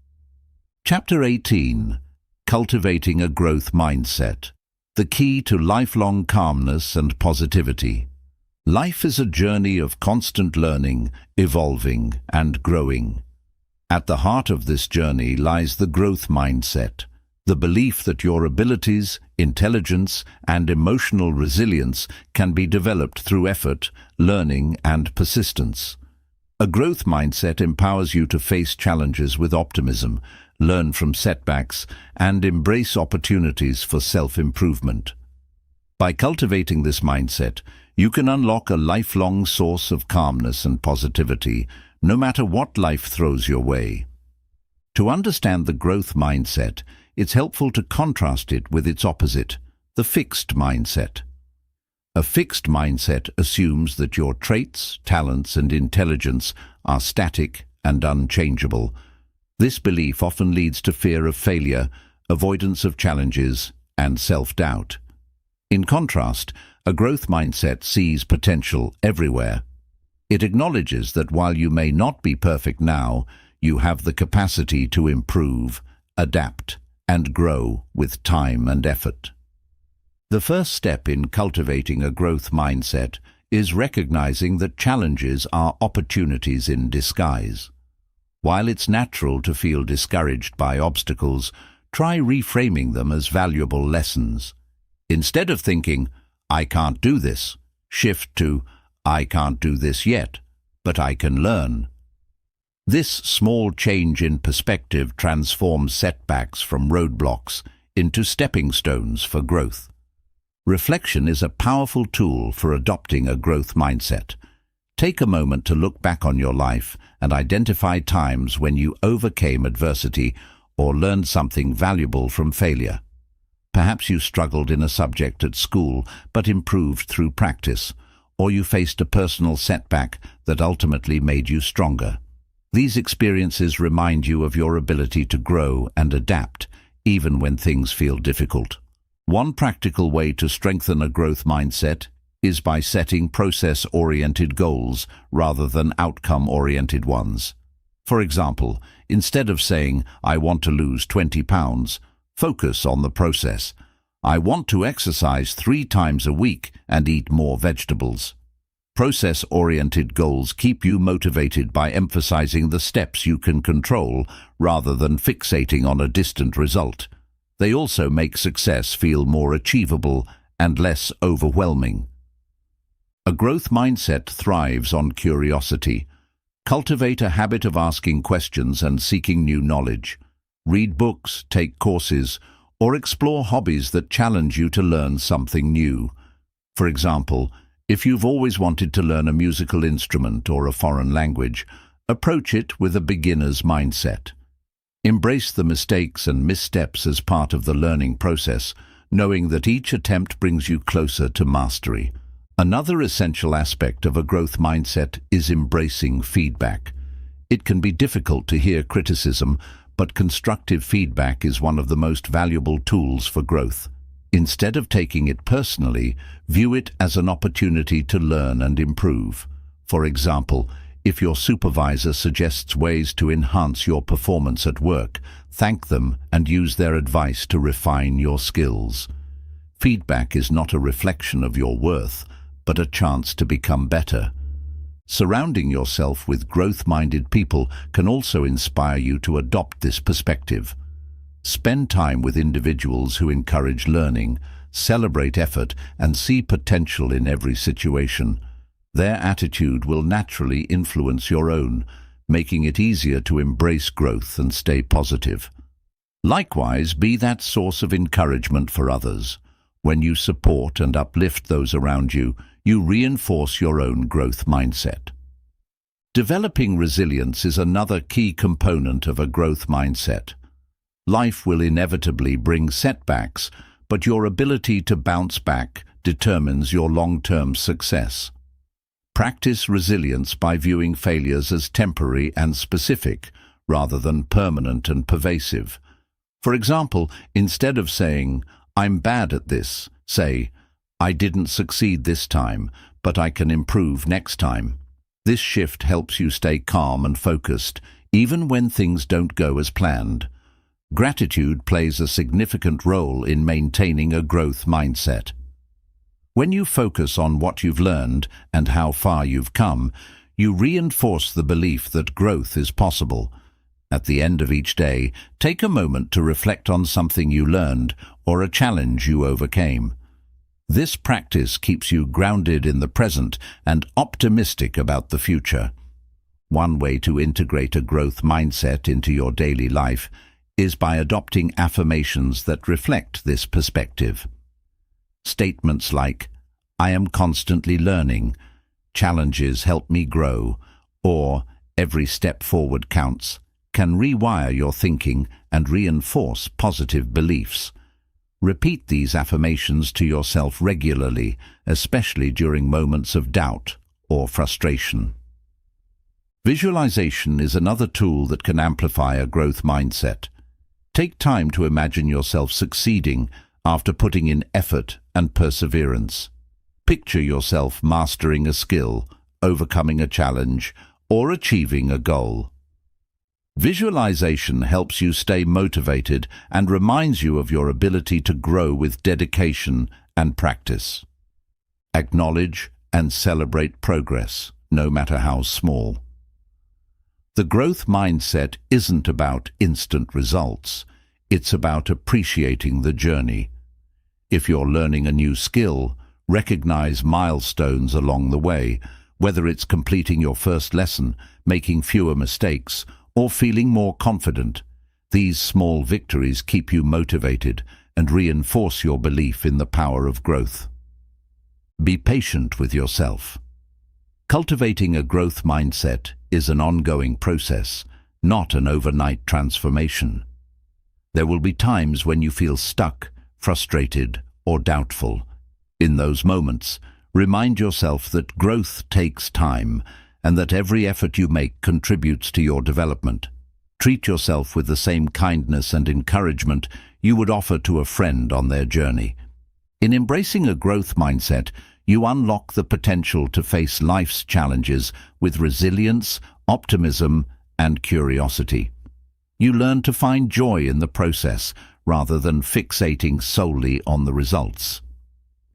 Chapter 18. Cultivating a Growth Mindset. The key to lifelong calmness and positivity. Life is a journey of constant learning, evolving, and growing. At the heart of this journey lies the growth mindset, the belief that your abilities, intelligence, and emotional resilience can be developed through effort, learning, and persistence. A growth mindset empowers you to face challenges with optimism, learn from setbacks, and embrace opportunities for self-improvement. By cultivating this mindset, you can unlock a lifelong source of calmness and positivity, no matter what life throws your way. To understand the growth mindset, it's helpful to contrast it with its opposite, the fixed mindset. A fixed mindset assumes that your traits, talents, and intelligence are static and unchangeable. This belief often leads to fear of failure, avoidance of challenges, and self-doubt. In contrast, a growth mindset sees potential everywhere. It acknowledges that while you may not be perfect now, you have the capacity to improve, adapt, and grow with time and effort. The first step in cultivating a growth mindset is recognizing that challenges are opportunities in disguise. While it's natural to feel discouraged by obstacles, try reframing them as valuable lessons. Instead of thinking, "I can't do this," shift to, "I can't do this yet, but I can learn." This small change in perspective transforms setbacks from roadblocks into stepping stones for growth. Reflection is a powerful tool for adopting a growth mindset. Take a moment to look back on your life and identify times when you overcame adversity or learned something valuable from failure. Perhaps you struggled in a subject at school but improved through practice, or you faced a personal setback that ultimately made you stronger. These experiences remind you of your ability to grow and adapt, even when things feel difficult. One practical way to strengthen a growth mindset is by setting process-oriented goals rather than outcome-oriented ones. For example, instead of saying, "I want to lose 20 pounds, focus on the process. I want to exercise 3 times a week and eat more vegetables. Process-oriented goals keep you motivated by emphasizing the steps you can control rather than fixating on a distant result. They also make success feel more achievable and less overwhelming. A growth mindset thrives on curiosity. Cultivate a habit of asking questions and seeking new knowledge. Read books, take courses, or explore hobbies that challenge you to learn something new. For example, if you've always wanted to learn a musical instrument or a foreign language, approach it with a beginner's mindset. Embrace the mistakes and missteps as part of the learning process, knowing that each attempt brings you closer to mastery. Another essential aspect of a growth mindset is embracing feedback. It can be difficult to hear criticism, but constructive feedback is one of the most valuable tools for growth. Instead of taking it personally, view it as an opportunity to learn and improve. For example, if your supervisor suggests ways to enhance your performance at work, thank them and use their advice to refine your skills. Feedback is not a reflection of your worth, but a chance to become better. Surrounding yourself with growth-minded people can also inspire you to adopt this perspective. Spend time with individuals who encourage learning, celebrate effort, and see potential in every situation. Their attitude will naturally influence your own, making it easier to embrace growth and stay positive. Likewise, be that source of encouragement for others. When you support and uplift those around you, you reinforce your own growth mindset. Developing resilience is another key component of a growth mindset. Life will inevitably bring setbacks, but your ability to bounce back determines your long-term success. Practice resilience by viewing failures as temporary and specific, rather than permanent and pervasive. For example, instead of saying, "I'm bad at this," say, "I didn't succeed this time, but I can improve next time." This shift helps you stay calm and focused, even when things don't go as planned. Gratitude plays a significant role in maintaining a growth mindset. When you focus on what you've learned and how far you've come, you reinforce the belief that growth is possible. At the end of each day, take a moment to reflect on something you learned or a challenge you overcame. This practice keeps you grounded in the present and optimistic about the future. One way to integrate a growth mindset into your daily life is by adopting affirmations that reflect this perspective. Statements like, "I am constantly learning," "Challenges help me grow," or "Every step forward counts," can rewire your thinking and reinforce positive beliefs. Repeat these affirmations to yourself regularly, especially during moments of doubt or frustration. Visualization is another tool that can amplify a growth mindset. Take time to imagine yourself succeeding after putting in effort and perseverance. Picture yourself mastering a skill, overcoming a challenge, or achieving a goal. Visualization helps you stay motivated and reminds you of your ability to grow with dedication and practice. Acknowledge and celebrate progress, no matter how small. The growth mindset isn't about instant results. It's about appreciating the journey. If you're learning a new skill, recognize milestones along the way, whether it's completing your first lesson, making fewer mistakes, or feeling more confident. These small victories keep you motivated and reinforce your belief in the power of growth. Be patient with yourself. Cultivating a growth mindset is an ongoing process, not an overnight transformation. There will be times when you feel stuck, frustrated, or doubtful. In those moments, remind yourself that growth takes time and that every effort you make contributes to your development. Treat yourself with the same kindness and encouragement you would offer to a friend on their journey. In embracing a growth mindset, you unlock the potential to face life's challenges with resilience, optimism, and curiosity. You learn to find joy in the process rather than fixating solely on the results.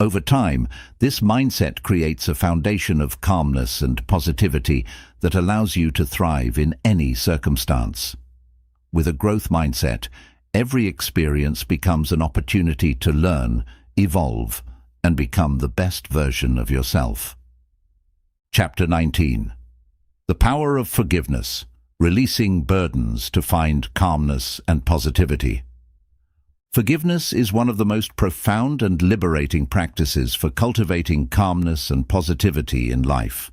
Over time, this mindset creates a foundation of calmness and positivity that allows you to thrive in any circumstance. With a growth mindset, every experience becomes an opportunity to learn, evolve, and become the best version of yourself. Chapter 19. The Power of Forgiveness, Releasing Burdens to Find Calmness and Positivity. Forgiveness is one of the most profound and liberating practices for cultivating calmness and positivity in life.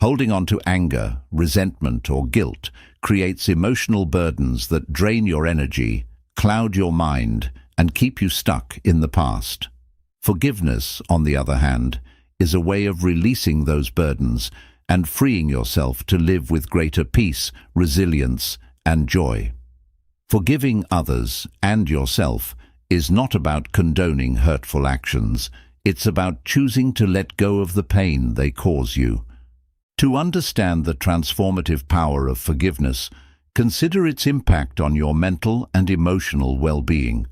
Holding on to anger, resentment, or guilt creates emotional burdens that drain your energy, cloud your mind, and keep you stuck in the past. Forgiveness, on the other hand, is a way of releasing those burdens and freeing yourself to live with greater peace, resilience, and joy. Forgiving others and yourself is not about condoning hurtful actions. It's about choosing to let go of the pain they cause you. To understand the transformative power of forgiveness, consider its impact on your mental and emotional well-being.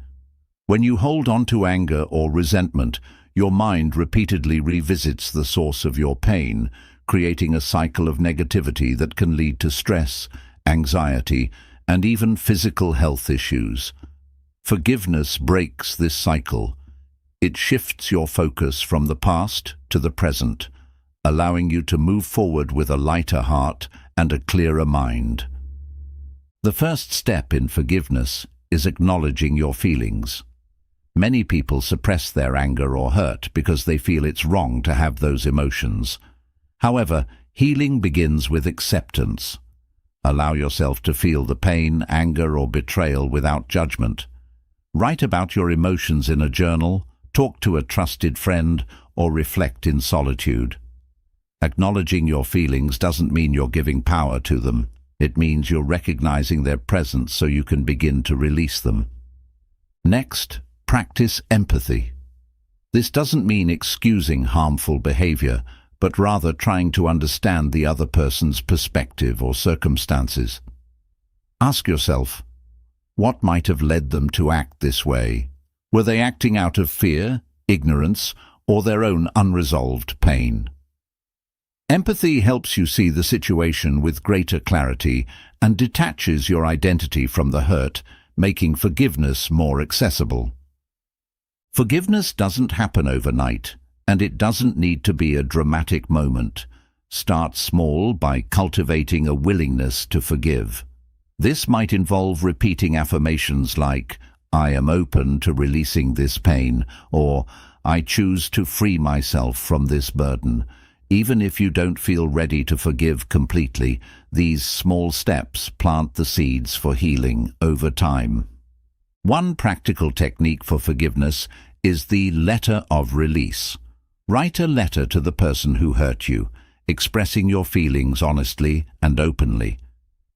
When you hold on to anger or resentment, your mind repeatedly revisits the source of your pain, creating a cycle of negativity that can lead to stress, anxiety, and even physical health issues. Forgiveness breaks this cycle. It shifts your focus from the past to the present, allowing you to move forward with a lighter heart and a clearer mind. The first step in forgiveness is acknowledging your feelings. Many people suppress their anger or hurt because they feel it's wrong to have those emotions. However, healing begins with acceptance. Allow yourself to feel the pain, anger, or betrayal without judgment. Write about your emotions in a journal, talk to a trusted friend, or reflect in solitude. Acknowledging your feelings doesn't mean you're giving power to them. It means you're recognizing their presence so you can begin to release them. Next, practice empathy. This doesn't mean excusing harmful behavior, but rather trying to understand the other person's perspective or circumstances. Ask yourself, what might have led them to act this way? Were they acting out of fear, ignorance, or their own unresolved pain? Empathy helps you see the situation with greater clarity and detaches your identity from the hurt, making forgiveness more accessible. Forgiveness doesn't happen overnight, and it doesn't need to be a dramatic moment. Start small by cultivating a willingness to forgive. This might involve repeating affirmations like, "I am open to releasing this pain," or "I choose to free myself from this burden." Even if you don't feel ready to forgive completely, these small steps plant the seeds for healing over time. One practical technique for forgiveness is the letter of release. Write a letter to the person who hurt you, expressing your feelings honestly and openly.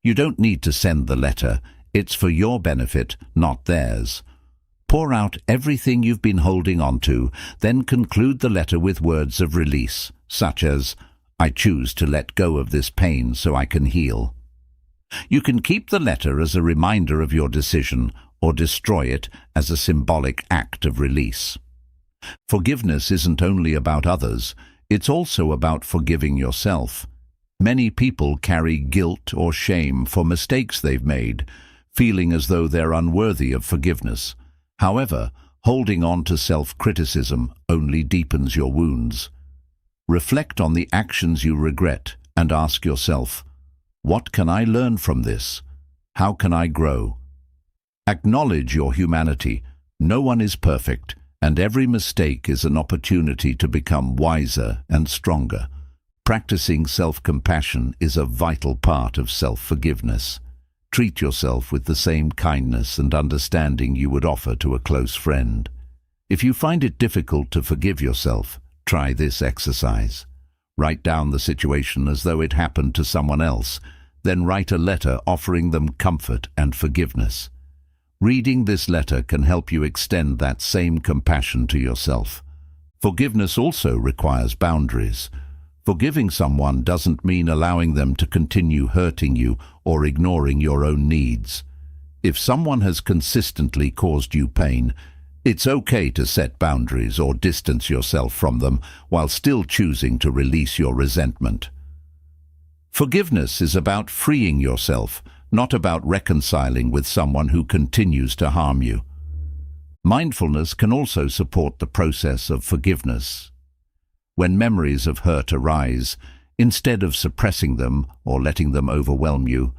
You don't need to send the letter. It's for your benefit, not theirs. Pour out everything you've been holding on to, then conclude the letter with words of release, such as, "I choose to let go of this pain so I can heal." You can keep the letter as a reminder of your decision, or destroy it as a symbolic act of release. Forgiveness isn't only about others, it's also about forgiving yourself. Many people carry guilt or shame for mistakes they've made, feeling as though they're unworthy of forgiveness. However, holding on to self-criticism only deepens your wounds. Reflect on the actions you regret and ask yourself, what can I learn from this? How can I grow? Acknowledge your humanity. No one is perfect, and every mistake is an opportunity to become wiser and stronger. Practicing self-compassion is a vital part of self-forgiveness. Treat yourself with the same kindness and understanding you would offer to a close friend. If you find it difficult to forgive yourself, try this exercise. Write down the situation as though it happened to someone else, then write a letter offering them comfort and forgiveness. Reading this letter can help you extend that same compassion to yourself. Forgiveness also requires boundaries. Forgiving someone doesn't mean allowing them to continue hurting you or ignoring your own needs. If someone has consistently caused you pain, it's okay to set boundaries or distance yourself from them while still choosing to release your resentment. Forgiveness is about freeing yourself, not about reconciling with someone who continues to harm you. Mindfulness can also support the process of forgiveness. When memories of hurt arise, Instead of suppressing them or letting them overwhelm you,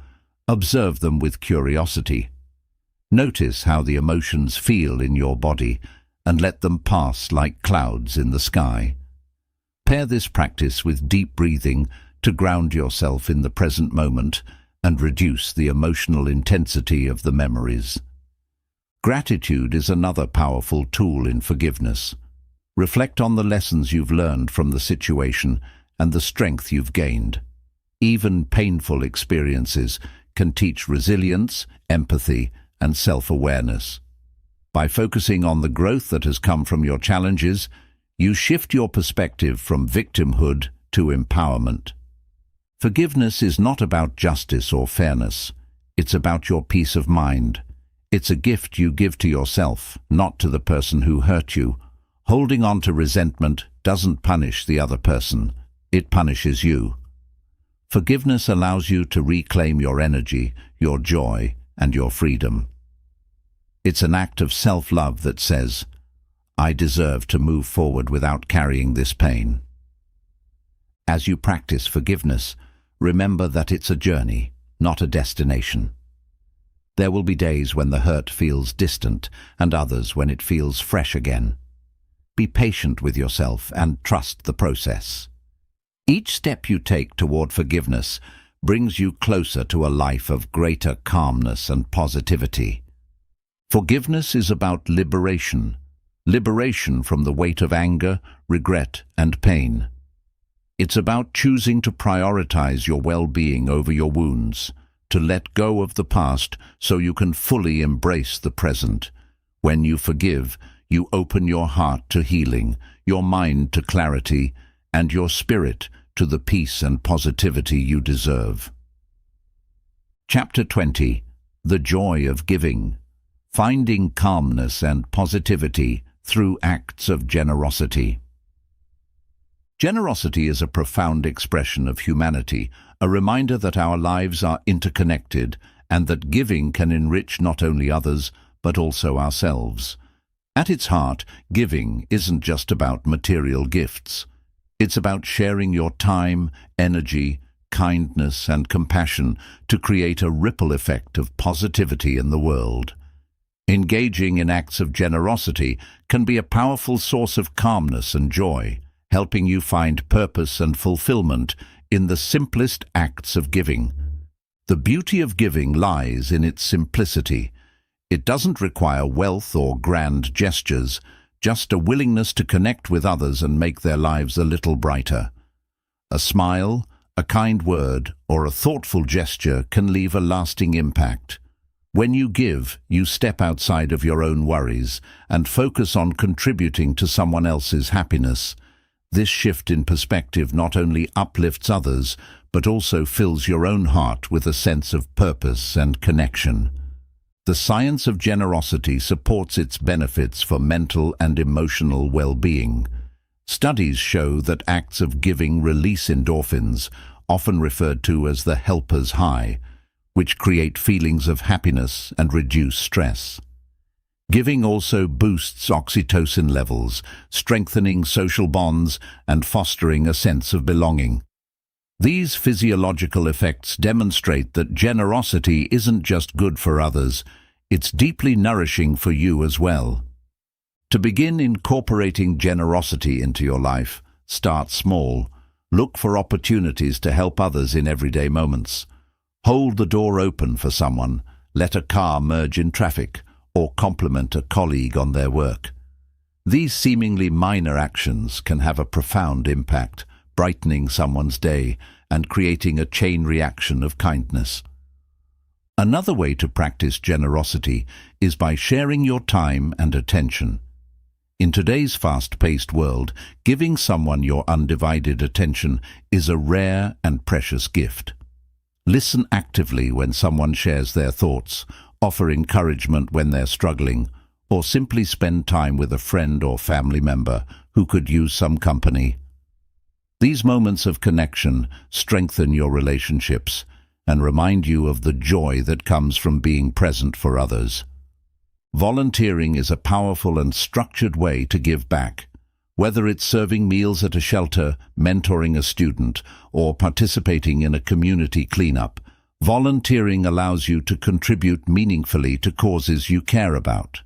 observe them with curiosity. Notice how the emotions feel in your body and let them pass like clouds in the sky. Pair this practice with deep breathing to ground yourself in the present moment and reduce the emotional intensity of the memories. Gratitude is another powerful tool in forgiveness. Reflect on the lessons you've learned from the situation and the strength you've gained. Even painful experiences can teach resilience, empathy, and self-awareness. By focusing on the growth that has come from your challenges, you shift your perspective from victimhood to empowerment. Forgiveness is not about justice or fairness. It's about your peace of mind. It's a gift you give to yourself, not to the person who hurt you. Holding on to resentment doesn't punish the other person. It punishes you. Forgiveness allows you to reclaim your energy, your joy, and your freedom. It's an act of self-love that says, I deserve to move forward without carrying this pain. As you practice forgiveness, remember that it's a journey, not a destination. There will be days when the hurt feels distant and others when it feels fresh again. Be patient with yourself and trust the process. Each step you take toward forgiveness brings you closer to a life of greater calmness and positivity. Forgiveness is about liberation. Liberation from the weight of anger, regret, and pain. It's about choosing to prioritize your well-being over your wounds, to let go of the past so you can fully embrace the present. When you forgive, you open your heart to healing, your mind to clarity, and your spirit to the peace and positivity you deserve. Chapter 20. The Joy of Giving. Finding calmness and positivity through acts of generosity. Generosity is a profound expression of humanity, a reminder that our lives are interconnected and that giving can enrich not only others, but also ourselves. At its heart, giving isn't just about material gifts. It's about sharing your time, energy, kindness, and compassion to create a ripple effect of positivity in the world. Engaging in acts of generosity can be a powerful source of calmness and joy, helping you find purpose and fulfillment in the simplest acts of giving. The beauty of giving lies in its simplicity. It doesn't require wealth or grand gestures, just a willingness to connect with others and make their lives a little brighter. A smile, a kind word, or a thoughtful gesture can leave a lasting impact. When you give, you step outside of your own worries and focus on contributing to someone else's happiness. This shift in perspective not only uplifts others, but also fills your own heart with a sense of purpose and connection. The science of generosity supports its benefits for mental and emotional well-being. Studies show that acts of giving release endorphins, often referred to as the helper's high, which create feelings of happiness and reduce stress. Giving also boosts oxytocin levels, strengthening social bonds and fostering a sense of belonging. These physiological effects demonstrate that generosity isn't just good for others, it's deeply nourishing for you as well. To begin incorporating generosity into your life, start small. Look for opportunities to help others in everyday moments. Hold the door open for someone, let a car merge in traffic, or compliment a colleague on their work. These seemingly minor actions can have a profound impact, brightening someone's day and creating a chain reaction of kindness. Another way to practice generosity is by sharing your time and attention. In today's fast-paced world, giving someone your undivided attention is a rare and precious gift. Listen actively when someone shares their thoughts, offer encouragement when they're struggling, or simply spend time with a friend or family member who could use some company. These moments of connection strengthen your relationships and remind you of the joy that comes from being present for others. Volunteering is a powerful and structured way to give back. Whether it's serving meals at a shelter, mentoring a student, or participating in a community cleanup, volunteering allows you to contribute meaningfully to causes you care about.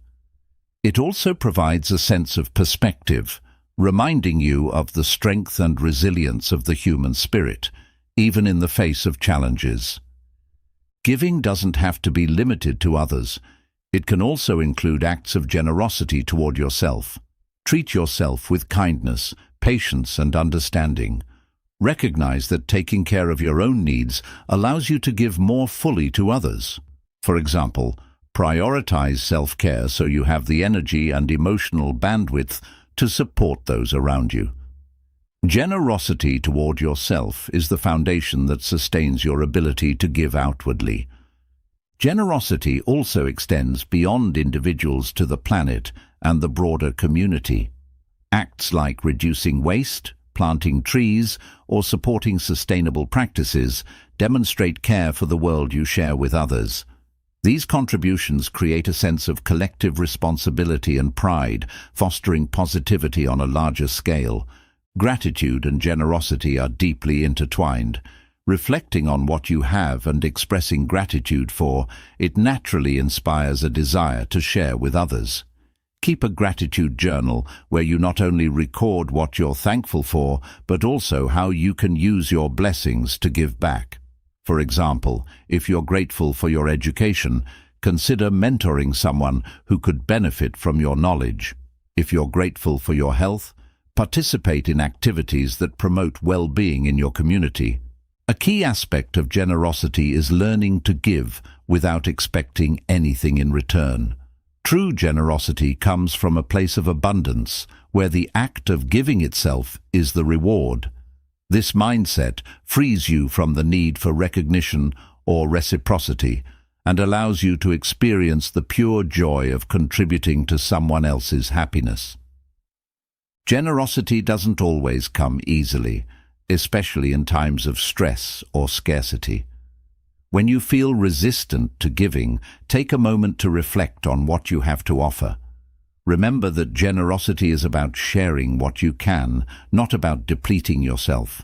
It also provides a sense of perspective, reminding you of the strength and resilience of the human spirit, even in the face of challenges. Giving doesn't have to be limited to others. It can also include acts of generosity toward yourself. Treat yourself with kindness, patience, and understanding. Recognize that taking care of your own needs allows you to give more fully to others. For example, prioritize self-care so you have the energy and emotional bandwidth to support those around you. Generosity toward yourself is the foundation that sustains your ability to give outwardly. Generosity also extends beyond individuals to the planet and the broader community. Acts like reducing waste, planting trees, or supporting sustainable practices demonstrate care for the world you share with others. These contributions create a sense of collective responsibility and pride, fostering positivity on a larger scale. Gratitude and generosity are deeply intertwined. Reflecting on what you have and expressing gratitude for it naturally inspires a desire to share with others. Keep a gratitude journal where you not only record what you're thankful for, but also how you can use your blessings to give back. For example, if you're grateful for your education, consider mentoring someone who could benefit from your knowledge. If you're grateful for your health, participate in activities that promote well-being in your community. A key aspect of generosity is learning to give without expecting anything in return. True generosity comes from a place of abundance, where the act of giving itself is the reward. This mindset frees you from the need for recognition or reciprocity and allows you to experience the pure joy of contributing to someone else's happiness. Generosity doesn't always come easily, especially in times of stress or scarcity. When you feel resistant to giving, take a moment to reflect on what you have to offer. Remember that generosity is about sharing what you can, not about depleting yourself.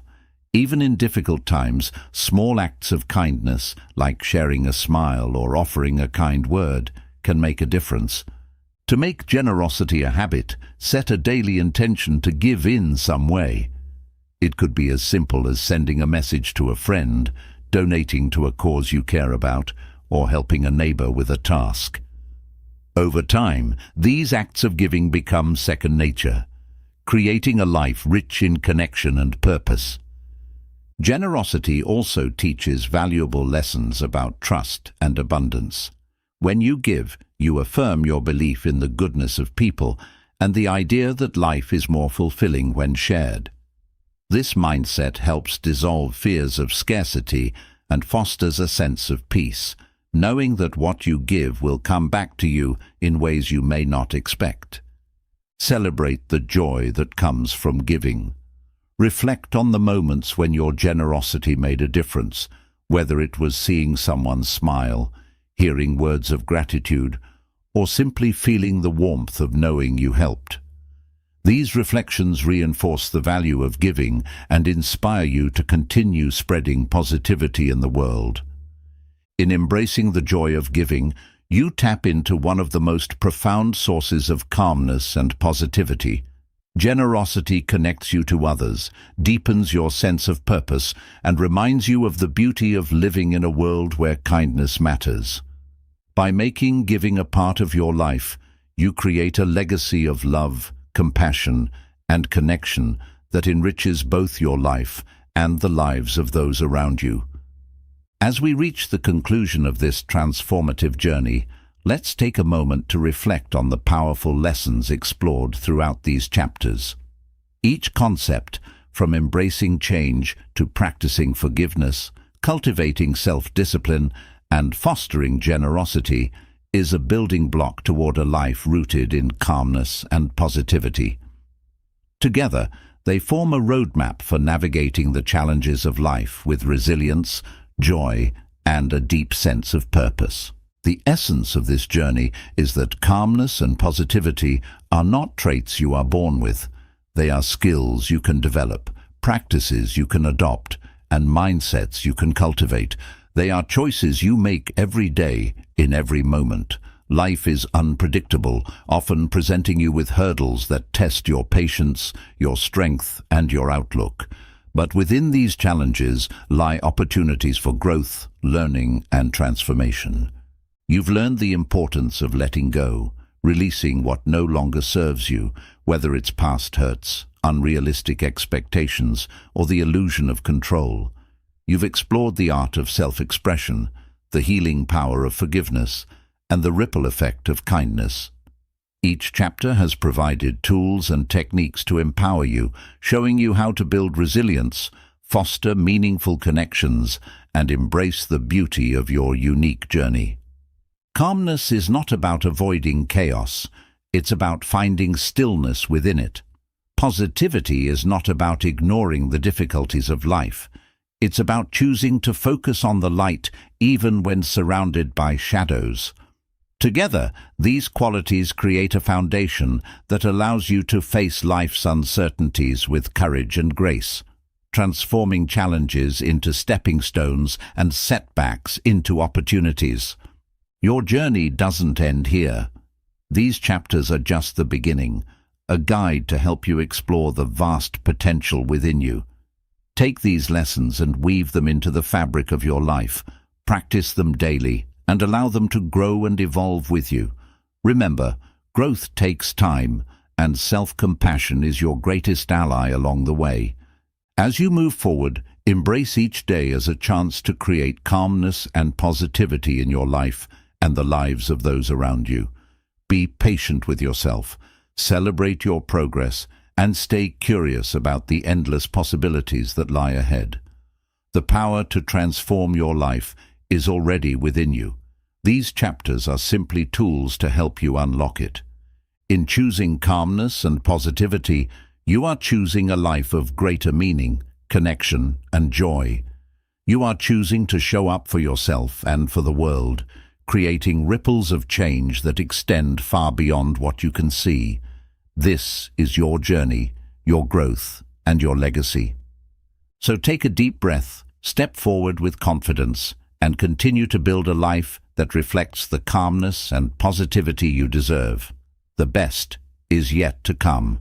Even in difficult times, small acts of kindness, like sharing a smile or offering a kind word, can make a difference. To make generosity a habit, set a daily intention to give in some way. It could be as simple as sending a message to a friend, donating to a cause you care about, or helping a neighbor with a task. Over time, these acts of giving become second nature, creating a life rich in connection and purpose. Generosity also teaches valuable lessons about trust and abundance. When you give, you affirm your belief in the goodness of people and the idea that life is more fulfilling when shared. This mindset helps dissolve fears of scarcity and fosters a sense of peace, knowing that what you give will come back to you in ways you may not expect. Celebrate the joy that comes from giving. Reflect on the moments when your generosity made a difference, whether it was seeing someone smile, hearing words of gratitude, or simply feeling the warmth of knowing you helped. These reflections reinforce the value of giving and inspire you to continue spreading positivity in the world. In embracing the joy of giving, you tap into one of the most profound sources of calmness and positivity. Generosity connects you to others, deepens your sense of purpose, and reminds you of the beauty of living in a world where kindness matters. By making giving a part of your life, you create a legacy of love, compassion, and connection that enriches both your life and the lives of those around you. As we reach the conclusion of this transformative journey, let's take a moment to reflect on the powerful lessons explored throughout these chapters. Each concept, from embracing change to practicing forgiveness, cultivating self-discipline, and fostering generosity, is a building block toward a life rooted in calmness and positivity. Together, they form a roadmap for navigating the challenges of life with resilience, joy, and a deep sense of purpose. The essence of this journey is that calmness and positivity are not traits you are born with. They are skills you can develop, practices you can adopt, and mindsets you can cultivate. They are choices you make every day, in every moment. Life is unpredictable, often presenting you with hurdles that test your patience, your strength, and your outlook. But within these challenges lie opportunities for growth, learning, and transformation. You've learned the importance of letting go, releasing what no longer serves you, whether it's past hurts, unrealistic expectations, or the illusion of control. You've explored the art of self-expression, the healing power of forgiveness, and the ripple effect of kindness. Each chapter has provided tools and techniques to empower you, showing you how to build resilience, foster meaningful connections, and embrace the beauty of your unique journey. Calmness is not about avoiding chaos, it's about finding stillness within it. Positivity is not about ignoring the difficulties of life. It's about choosing to focus on the light even when surrounded by shadows. Together, these qualities create a foundation that allows you to face life's uncertainties with courage and grace, transforming challenges into stepping stones and setbacks into opportunities. Your journey doesn't end here. These chapters are just the beginning, a guide to help you explore the vast potential within you. Take these lessons and weave them into the fabric of your life. Practice them daily and allow them to grow and evolve with you. Remember, growth takes time, and self-compassion is your greatest ally along the way. As you move forward, embrace each day as a chance to create calmness and positivity in your life and the lives of those around you. Be patient with yourself, celebrate your progress, and stay curious about the endless possibilities that lie ahead. The power to transform your life is already within you. These chapters are simply tools to help you unlock it. In choosing calmness and positivity, you are choosing a life of greater meaning, connection, and joy. You are choosing to show up for yourself and for the world, creating ripples of change that extend far beyond what you can see. This is your journey, your growth, and your legacy. So take a deep breath, step forward with confidence, and continue to build a life that reflects the calmness and positivity you deserve. The best is yet to come.